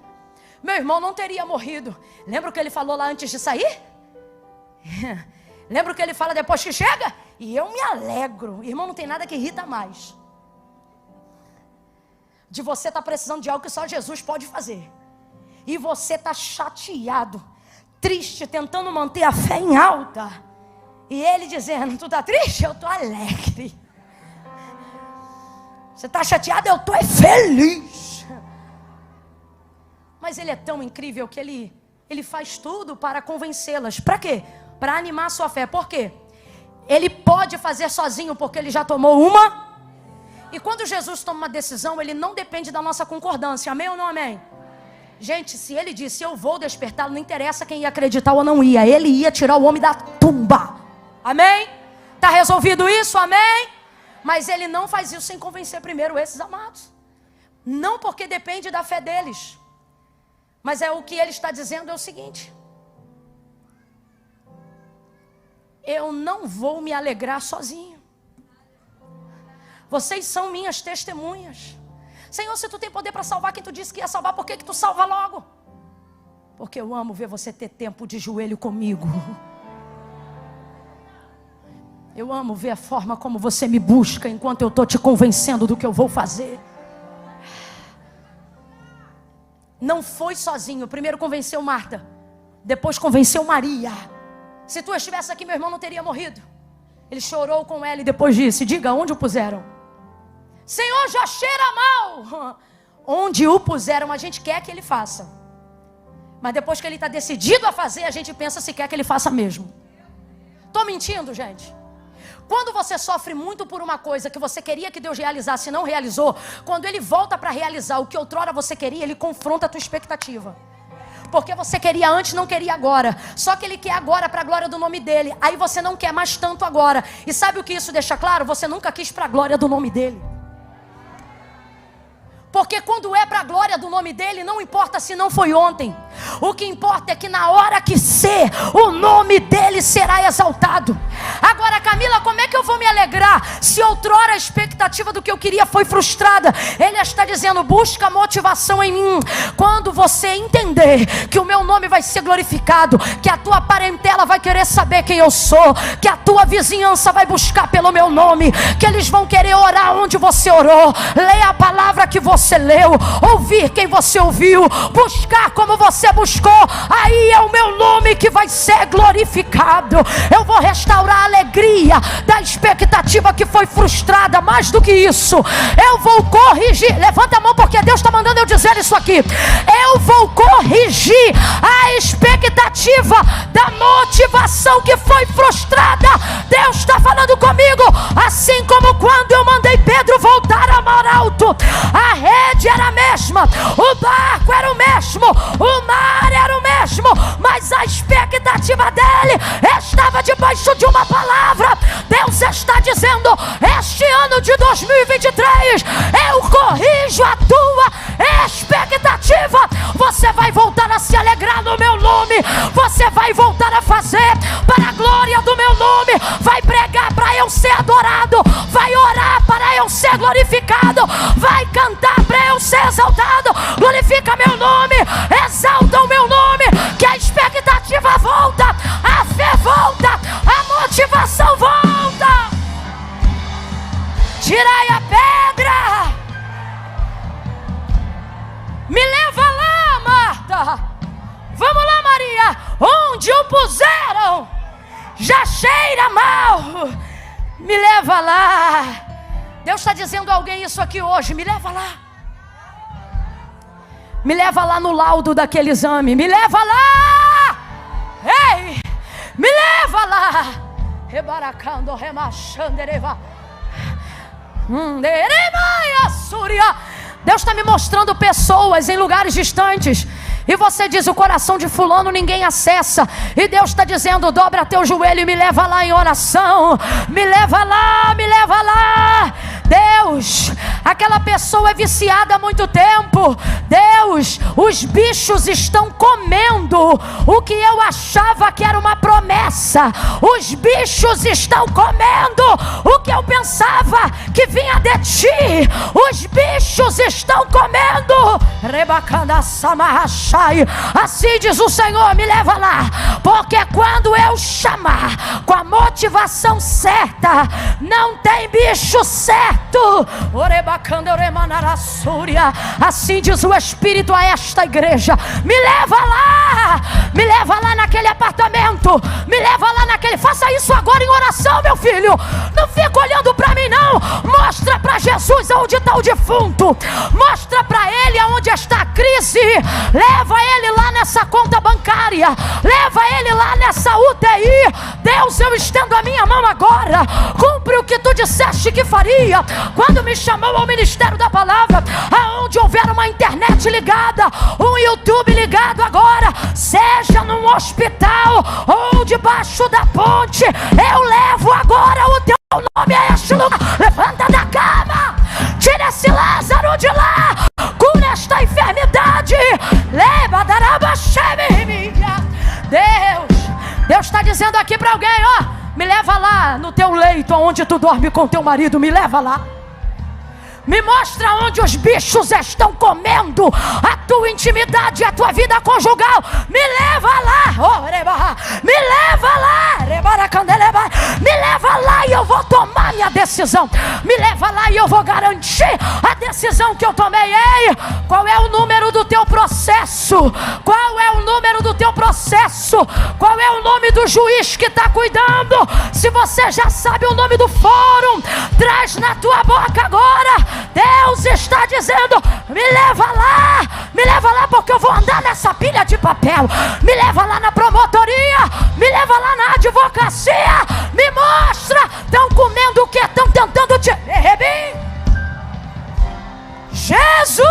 meu irmão não teria morrido. Lembra o que ele falou lá antes de sair? Lembra o que ele fala depois que chega? E eu me alegro. Irmão, não tem nada que irrita mais de você estar precisando de algo que só Jesus pode fazer. E você está chateado, triste, tentando manter a fé em alta. E ele dizendo: tu está triste? Eu estou alegre. Você está chateado? Eu estou feliz. Mas ele é tão incrível que ele faz tudo para convencê-las. Para quê? Para animar a sua fé. Por quê? Ele pode fazer sozinho porque ele já tomou uma. E quando Jesus toma uma decisão, ele não depende da nossa concordância. Amém ou não amém? Gente, se ele disse, eu vou despertá-lo, não interessa quem ia acreditar ou não ia. Ele ia tirar o homem da tumba. Amém? Está resolvido isso? Amém? Mas ele não faz isso sem convencer primeiro esses amados. Não porque depende da fé deles. Mas o que ele está dizendo é o seguinte: eu não vou me alegrar sozinho. Vocês são minhas testemunhas. Senhor, se tu tem poder para salvar quem tu disse que ia salvar, por que tu salva logo? Porque eu amo ver você ter tempo de joelho comigo. Eu amo ver a forma como você me busca enquanto eu estou te convencendo do que eu vou fazer. Não foi sozinho. Primeiro convenceu Marta, depois convenceu Maria. Se tu estivesse aqui, meu irmão não teria morrido. Ele chorou com ela e depois disse: diga, onde o puseram? Senhor, já cheira mal. Onde o puseram, a gente quer que ele faça. Mas depois que ele está decidido a fazer, a gente pensa se quer que ele faça mesmo. Estou mentindo, gente? Quando você sofre muito por uma coisa que você queria que Deus realizasse e não realizou, quando ele volta para realizar o que outrora você queria, ele confronta a tua expectativa. Porque você queria antes, não queria agora. Só que ele quer agora para a glória do nome dele. Aí você não quer mais tanto agora. E sabe o que isso deixa claro? Você nunca quis para a glória do nome dele. Porque quando é para a glória do nome dele, não importa se não foi ontem. O que importa é que na hora que ser, o nome dele será exaltado. Agora, Camila, como é que eu vou me alegrar se outrora a expectativa do que eu queria foi frustrada? Ele está dizendo: busca motivação em mim. Quando você entender que o meu nome vai ser glorificado, que a tua parentela vai querer saber quem eu sou, que a tua vizinhança vai buscar pelo meu nome, que eles vão querer orar onde você orou, ler a palavra que você leu, ouvir quem você ouviu, buscar como você buscou, aí é o meu nome que vai ser glorificado. Eu vou restaurar a alegria da expectativa que foi frustrada. Mais do que isso, eu vou corrigir. Levanta a mão porque Deus está mandando eu dizer isso aqui. Eu vou corrigir a expectativa da motivação que foi frustrada. Deus está falando comigo, assim como quando eu mandei Pedro voltar a mar alto, a rede era a mesma, o barco era o mesmo, o mar era o mesmo, mas a expectativa dele estava debaixo de uma palavra. Deus está dizendo: este ano de 2023 eu corrijo a tua expectativa. Você vai voltar a se alegrar no meu nome, você vai voltar a fazer para a glória do meu nome, vai pregar para eu ser adorado, vai orar para eu ser glorificado, vai cantar para eu ser exaltado. Glorifica meu nome, exalta o meu nome, que a expectativa volta, a fé volta, a motivação volta. Tirai a pedra. Me leva lá, Marta. Vamos lá, Maria. Onde o puseram já cheira mal. Me leva lá. Deus está dizendo a alguém isso aqui hoje: me leva lá. Me leva lá no laudo daquele exame. Me leva lá. Ei, me leva lá. Rebaracando, remachandereva. Deus está me mostrando pessoas em lugares distantes. E você diz: o coração de fulano ninguém acessa. E Deus está dizendo: dobra teu joelho e me leva lá em oração. Me leva lá, me leva lá. Deus, aquela pessoa é viciada há muito tempo. Deus, os bichos estão comendo o que eu achava que era uma promessa. Os bichos estão comendo o que eu pensava que vinha de ti. Os bichos estão comendo. Rebacanda samarrachai. Assim diz o Senhor: me leva lá, porque quando eu chamar com a motivação certa, não tem bicho certo. Assim diz o Espírito a esta igreja: me leva lá naquele apartamento, me leva lá naquele. Faça isso agora em oração, meu filho. Não fica olhando para mim, não. Mostra para Jesus onde está o defunto, mostra para ele aonde está a crise. Leva ele lá nessa conta bancária. Leva ele lá nessa UTI. Deus, eu estendo a minha mão agora. Cumpre o que tu disseste que faria quando me chamou ao ministério da palavra. Aonde houver uma internet ligada, um YouTube ligado agora, seja num hospital ou debaixo da ponte, eu levo agora o teu nome a este lugar. Levanta da cama, tira esse Lázaro de lá, cura esta enfermidade. Deus está dizendo aqui para alguém, ó, me leva lá no teu leito onde tu dorme com teu marido, me leva lá. Me mostra onde os bichos estão comendo a tua intimidade, a tua vida conjugal. Me leva lá, me leva lá, me leva lá e eu vou tomar minha decisão. Me leva lá e eu vou garantir a decisão que eu tomei. Ei, qual é o número do teu processo? Qual é o número do teu processo? Qual é o nome do juiz que está cuidando? Se você já sabe o nome do fórum, traz na tua boca agora. Deus está dizendo, me leva lá porque eu vou andar nessa pilha de papel. Me leva lá na promotoria, me leva lá na advocacia, me mostra, estão comendo o que? Estão tentando te... Jesus!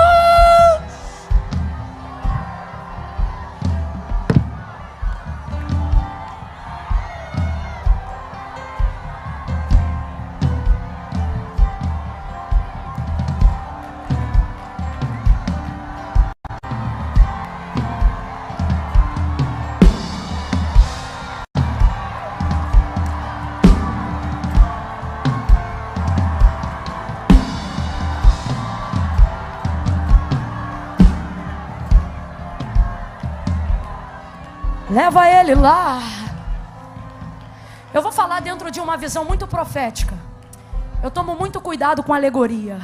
Leva ele lá. Eu vou falar dentro de uma visão muito profética. Eu tomo muito cuidado com alegoria.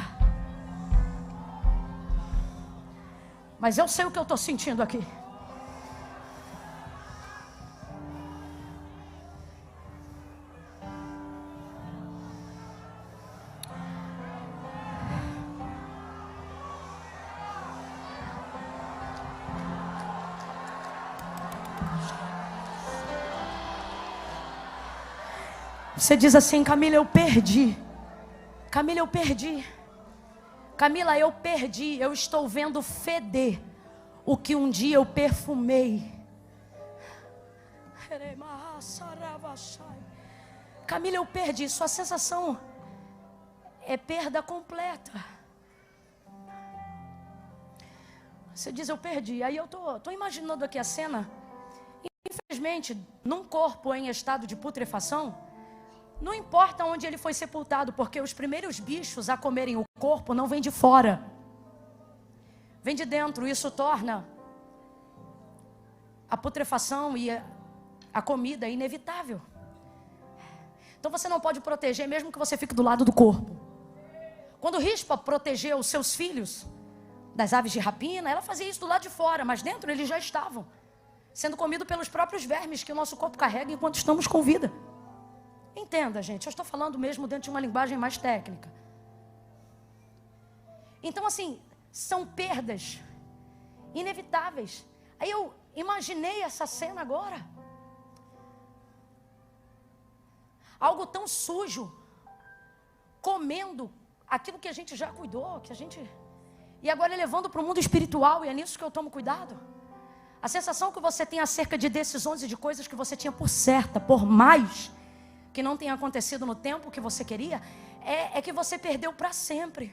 Mas eu sei o que eu estou sentindo aqui. Você diz assim, Camila, eu perdi. Camila, eu perdi. Camila, eu perdi. Eu estou vendo feder o que um dia eu perfumei. Camila, eu perdi. Sua sensação é perda completa. Você diz, eu perdi. Aí eu tô imaginando aqui a cena. Infelizmente, num corpo em estado de putrefação, não importa onde ele foi sepultado, porque os primeiros bichos a comerem o corpo não vêm de fora, vem de dentro. Isso torna a putrefação e a comida inevitável. Então você não pode proteger, mesmo que você fique do lado do corpo. Quando Rispa protegeu os seus filhos das aves de rapina, ela fazia isso do lado de fora, mas dentro eles já estavam sendo comidos pelos próprios vermes que o nosso corpo carrega enquanto estamos com vida. Entenda, gente, eu estou falando mesmo dentro de uma linguagem mais técnica. Então, assim, são perdas inevitáveis. Aí eu imaginei essa cena agora. Algo tão sujo, comendo aquilo que a gente já cuidou, que a gente... E agora levando para o mundo espiritual, e é nisso que eu tomo cuidado. A sensação que você tem acerca de decisões e de coisas que você tinha por certa, por mais que não tenha acontecido no tempo que você queria, é que você perdeu para sempre.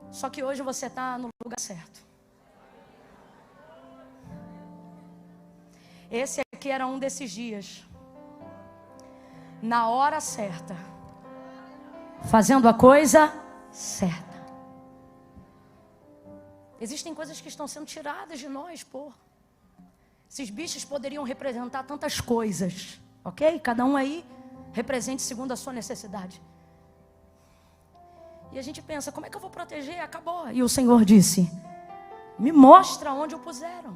Só que hoje você está no lugar certo. Esse aqui era um desses dias, na hora certa, fazendo a coisa certa. Existem coisas que estão sendo tiradas de nós, pô. Esses bichos poderiam representar tantas coisas. Ok? Cada um aí represente segundo a sua necessidade. E a gente pensa, como é que eu vou proteger? Acabou. E o Senhor disse, me mostra onde o puseram.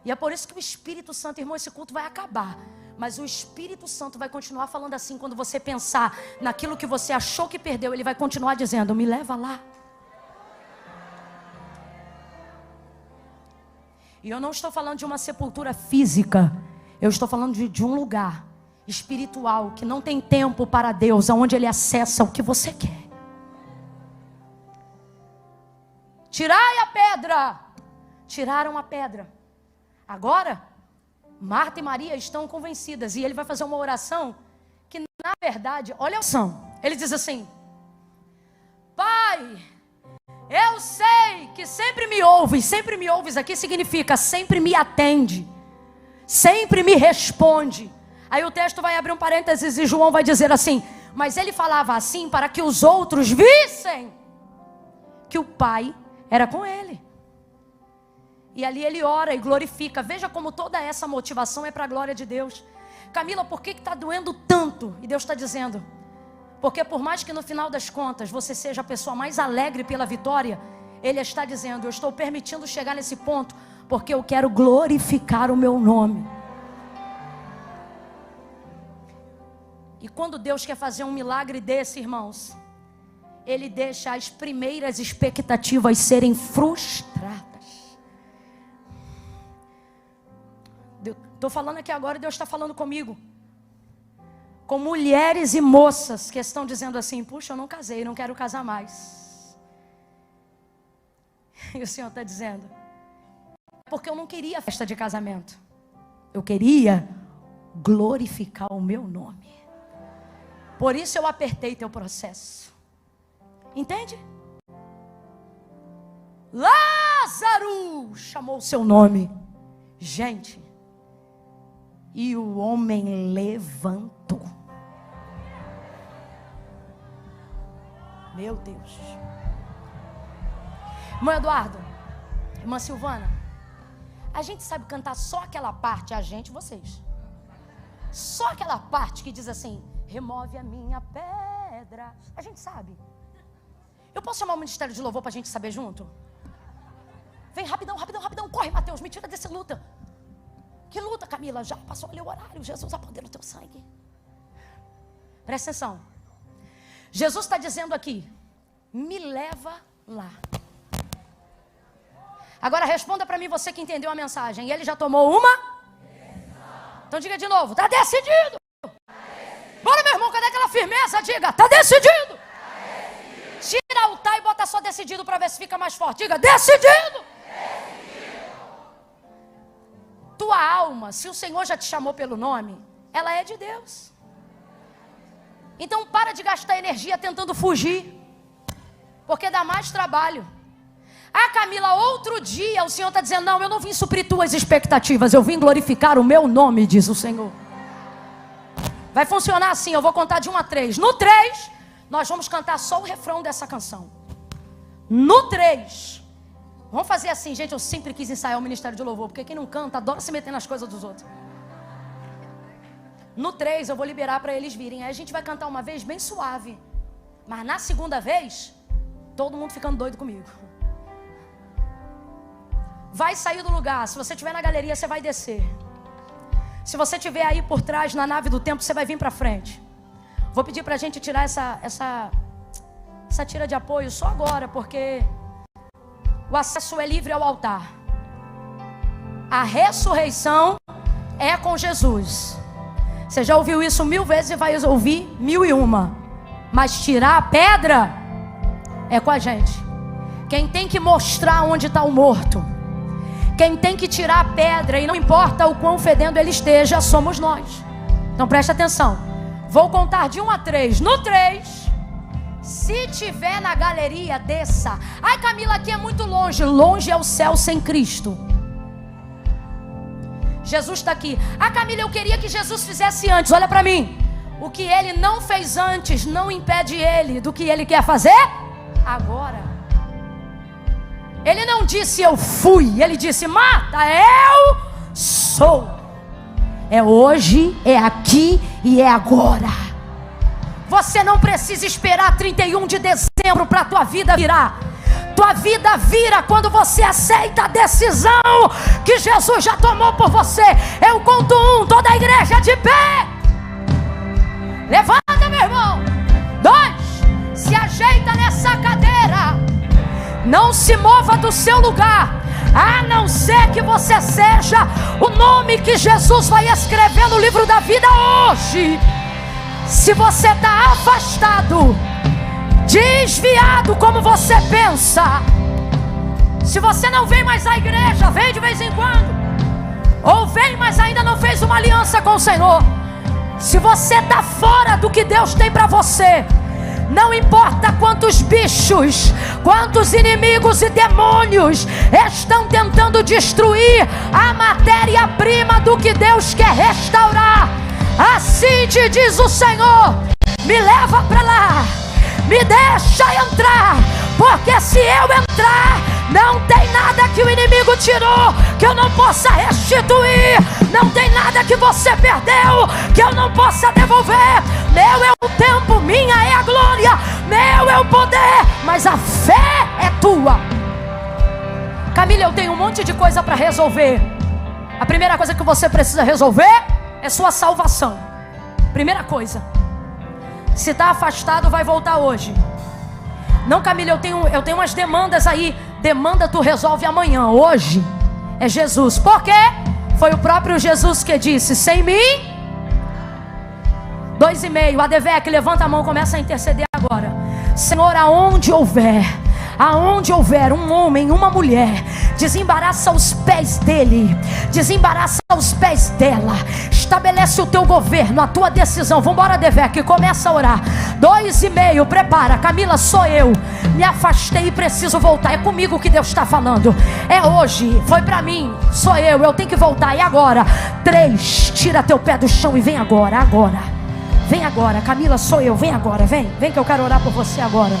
E é por isso que o Espírito Santo, irmão, esse culto vai acabar. Mas o Espírito Santo vai continuar falando assim. Quando você pensar naquilo que você achou que perdeu, ele vai continuar dizendo, me leva lá. E eu não estou falando de uma sepultura física. Eu estou falando de um lugar espiritual que não tem tempo para Deus, aonde Ele acessa o que você quer. Tirai a pedra. Tiraram a pedra. Agora, Marta e Maria estão convencidas. E Ele vai fazer uma oração que, na verdade, olha a oração. Ele diz assim: Pai, eu sei que sempre me ouves. Sempre me ouves aqui significa sempre me atende, sempre me responde. Aí o texto vai abrir um parênteses e João vai dizer assim: mas ele falava assim para que os outros vissem que o Pai era com ele. E ali ele ora e glorifica. Veja como toda essa motivação é para a glória de Deus. Camila, por que está doendo tanto? E Deus está dizendo: porque por mais que no final das contas você seja a pessoa mais alegre pela vitória, Ele está dizendo: eu estou permitindo chegar nesse ponto porque eu quero glorificar o meu nome. E quando Deus quer fazer um milagre desse, irmãos, Ele deixa as primeiras expectativas serem frustradas. Estou falando aqui agora e Deus está falando comigo, com mulheres e moças que estão dizendo assim: puxa, eu não casei, não quero casar mais. E o Senhor está dizendo: porque eu não queria festa de casamento, eu queria glorificar o meu nome. Por isso eu apertei teu processo. Entende? Lázaro chamou o seu nome. Gente, e o homem levantou. Meu Deus. Irmão Eduardo, irmã Silvana, a gente sabe cantar só aquela parte, vocês. Só aquela parte que diz assim: remove a minha pedra. A gente sabe. Eu posso chamar o Ministério de Louvor para a gente saber junto? Vem, rapidão, rapidão, rapidão. Corre, Mateus, me tira dessa luta. Que luta, Camila? Já passou ali o horário. Jesus apontou o teu sangue. Presta atenção. Jesus está dizendo aqui: me leva lá. Agora responda para mim, você que entendeu a mensagem. E ele já tomou uma? Então diga de novo: está decidido. Bora, meu irmão, cadê aquela firmeza? Diga: está decidido. Tira o tá e bota só decidido para ver se fica mais forte. Diga: decidido. Tua alma, se o Senhor já te chamou pelo nome, ela é de Deus. Então para de gastar energia tentando fugir, porque dá mais trabalho. Ah, Camila, outro dia o Senhor está dizendo: não, eu não vim suprir tuas expectativas, eu vim glorificar o meu nome, diz o Senhor. Vai funcionar assim, eu vou contar de 1 a 3. No 3, nós vamos cantar só o refrão dessa canção. No 3, vamos fazer assim, gente, eu sempre quis ensaiar o Ministério de Louvor, porque quem não canta adora se meter nas coisas dos outros. No 3 eu vou liberar para eles virem. Aí a gente vai cantar uma vez bem suave, mas na segunda vez, todo mundo ficando doido comigo. Vai sair do lugar. Se você estiver na galeria, você vai descer. Se você estiver aí por trás, na nave do tempo, você vai vir para frente. Vou pedir para a gente tirar essa tira de apoio só agora, porque o acesso é livre ao altar. A ressurreição é com Jesus. Você já ouviu isso 1000 vezes e vai ouvir 1001. Mas tirar a pedra é com a gente. Quem tem que mostrar onde está o morto, quem tem que tirar a pedra, e não importa o quão fedendo ele esteja, somos nós. Então preste atenção. Vou contar de 1 a 3. No 3, se tiver na galeria, desça. Ai, Camila, aqui é muito longe. Longe é o céu sem Cristo. Jesus está aqui. Ah, Camila, eu queria que Jesus fizesse antes. Olha para mim. O que ele não fez antes não impede ele do que ele quer fazer agora. Ele não disse eu fui. Ele disse: Marta, eu sou. É hoje, é aqui e é agora. Você não precisa esperar 31 de dezembro para a tua vida virar. Tua vida vira quando você aceita a decisão que Jesus já tomou por você. Eu conto 1, toda a igreja de pé. Levanta, meu irmão. 2, se ajeita nessa cadeira. Não se mova do seu lugar. A não ser que você seja o nome que Jesus vai escrever no livro da vida hoje. Se você está afastado, desviado como você pensa, se você não vem mais à igreja, vem de vez em quando, ou vem, mas ainda não fez uma aliança com o Senhor, se você está fora do que Deus tem para você, não importa quantos bichos, quantos inimigos e demônios estão tentando destruir a matéria-prima do que Deus quer restaurar, assim te diz o Senhor: me leva para lá, me deixa entrar, porque se eu entrar, não tem nada que o inimigo tirou que eu não possa restituir. Não tem nada que você perdeu que eu não possa devolver. Meu é o tempo, minha é a glória, meu é o poder, mas a fé é tua. Camila, eu tenho um monte de coisa para resolver. A primeira coisa que você precisa resolver é sua salvação. Primeira coisa. Se está afastado, vai voltar hoje. Não, Camila, eu tenho umas demandas aí. Demanda tu resolve amanhã. Hoje é Jesus. Por quê? Foi o próprio Jesus que disse: sem mim 2,5. Adevec, levanta a mão, começa a interceder agora. Senhor, aonde houver um homem, uma mulher, desembaraça os pés dele, desembaraça os pés dela, estabelece o teu governo, a tua decisão. Vambora, Devec, começa a orar. 2,5, prepara. Camila, sou eu, me afastei e preciso voltar. É comigo que Deus está falando, é hoje, foi para mim, sou eu tenho que voltar, e agora? 3, tira teu pé do chão e vem agora, vem agora. Camila, sou eu, vem agora, vem que eu quero orar por você agora.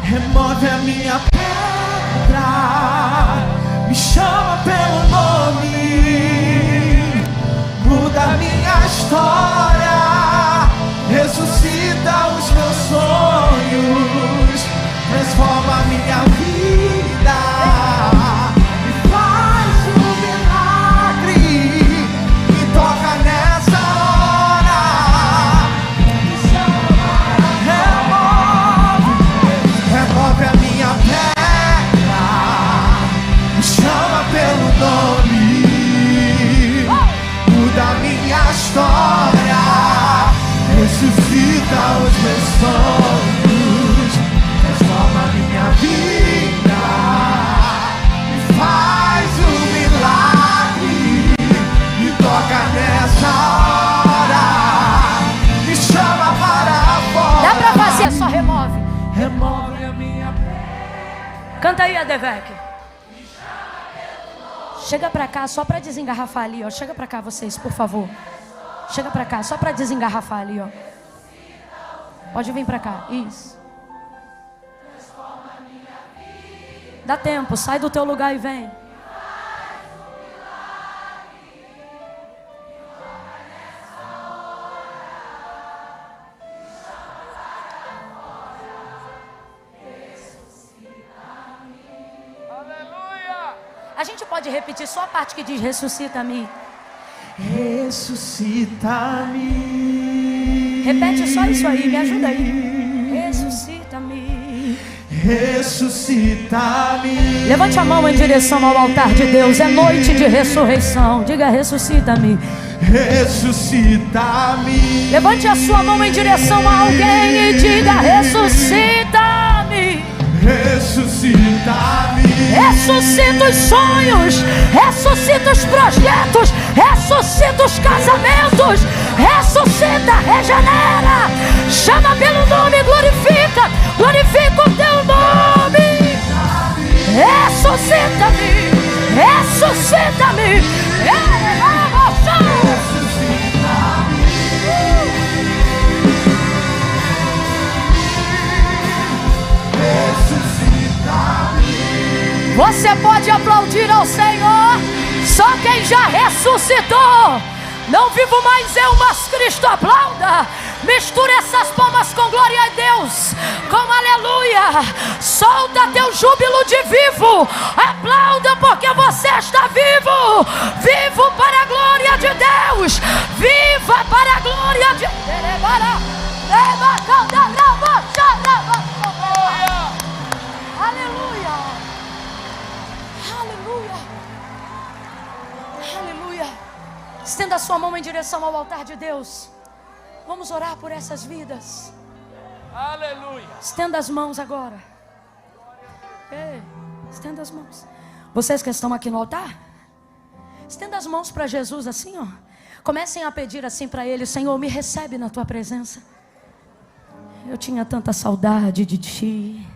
Remove a minha pedra, me chama pelo nome, muda a minha história, ressuscita os meus sonhos, transforma a minha vida e faz um milagre, me toca nessa hora, me chama, remove a minha pedra, me chama pelo nome, muda a minha história, ressuscita os meus sonhos, transforma a minha vida e faz um milagre, me toca nessa hora, me chama para fora. Dá pra fazer, só remove. Remove a minha pedra. Canta aí, Adevec. Chega pra cá, só pra desengarrafar ali, ó. Chega pra cá, vocês, por favor. Chega pra cá, só pra desengarrafar ali, ó. Pode vir pra cá, isso. Dá tempo, sai do teu lugar e vem. A gente pode repetir só a parte que diz ressuscita-me. Ressuscita-me. Repete só isso aí, me ajuda aí. Ressuscita-me. Ressuscita-me. Levante a mão em direção ao altar de Deus. É noite de ressurreição. Diga: ressuscita-me. Ressuscita-me. Levante a sua mão em direção a alguém e diga: ressuscita-me. Ressuscita-me. Ressuscita os sonhos, ressuscita os projetos, ressuscita os casamentos, ressuscita, regenera, chama pelo nome, glorifica o teu nome. Ressuscita-me, ressuscita-me, Você pode aplaudir ao Senhor, só quem já ressuscitou. Não vivo mais eu, mas Cristo. Aplauda. Misture essas palmas com glória a Deus, com aleluia. Solta teu júbilo de vivo. Aplauda porque você está vivo. Vivo para a glória de Deus. Viva para a glória de Deus. sua mão em direção ao altar de Deus. Vamos orar por essas vidas. Aleluia. Estenda as mãos agora. Ei, estenda as mãos. Vocês que estão aqui no altar, estenda as mãos para Jesus assim, ó. Comecem a pedir assim para Ele: Senhor, me recebe na Tua presença. Eu tinha tanta saudade de Ti.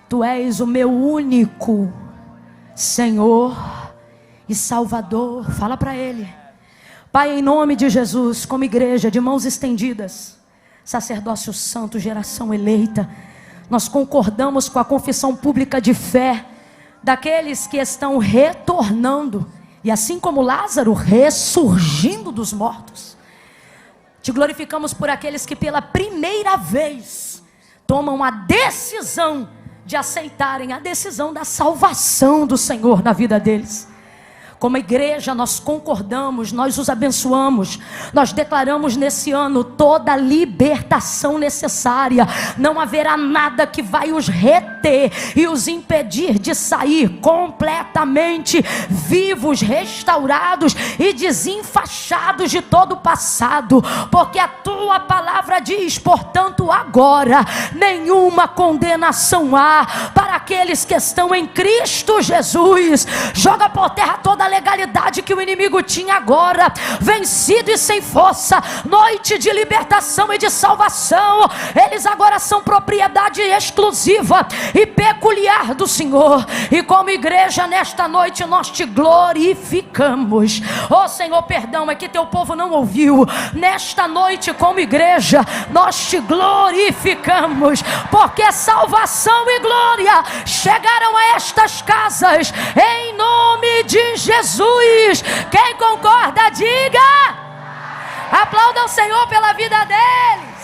Tu és o meu único Senhor e Salvador. Fala para Ele. Pai, em nome de Jesus, como igreja de mãos estendidas, sacerdócio santo, geração eleita, nós concordamos com a confissão pública de fé daqueles que estão retornando, e assim como Lázaro, ressurgindo dos mortos. Te glorificamos por aqueles que pela primeira vez tomam a decisão de aceitarem a decisão da salvação do Senhor na vida deles. Como igreja nós concordamos, nós os abençoamos, nós declaramos nesse ano toda a libertação necessária. Não haverá nada que vai os reter e os impedir de sair completamente vivos, restaurados e desenfaixados de todo o passado, porque a tua palavra diz: portanto agora nenhuma condenação há para aqueles que estão em Cristo Jesus. Joga por terra toda a legalidade que o inimigo tinha agora, vencido e sem força. Noite de libertação e de salvação. Eles agora são propriedade exclusiva e peculiar do Senhor. E como igreja nesta noite nós te glorificamos. Oh Senhor, perdão, é que teu povo não ouviu. Nesta noite como igreja nós te glorificamos, porque salvação e glória chegaram a estas casas em nome de Jesus. Quem concorda, diga. Aplauda o Senhor pela vida dele.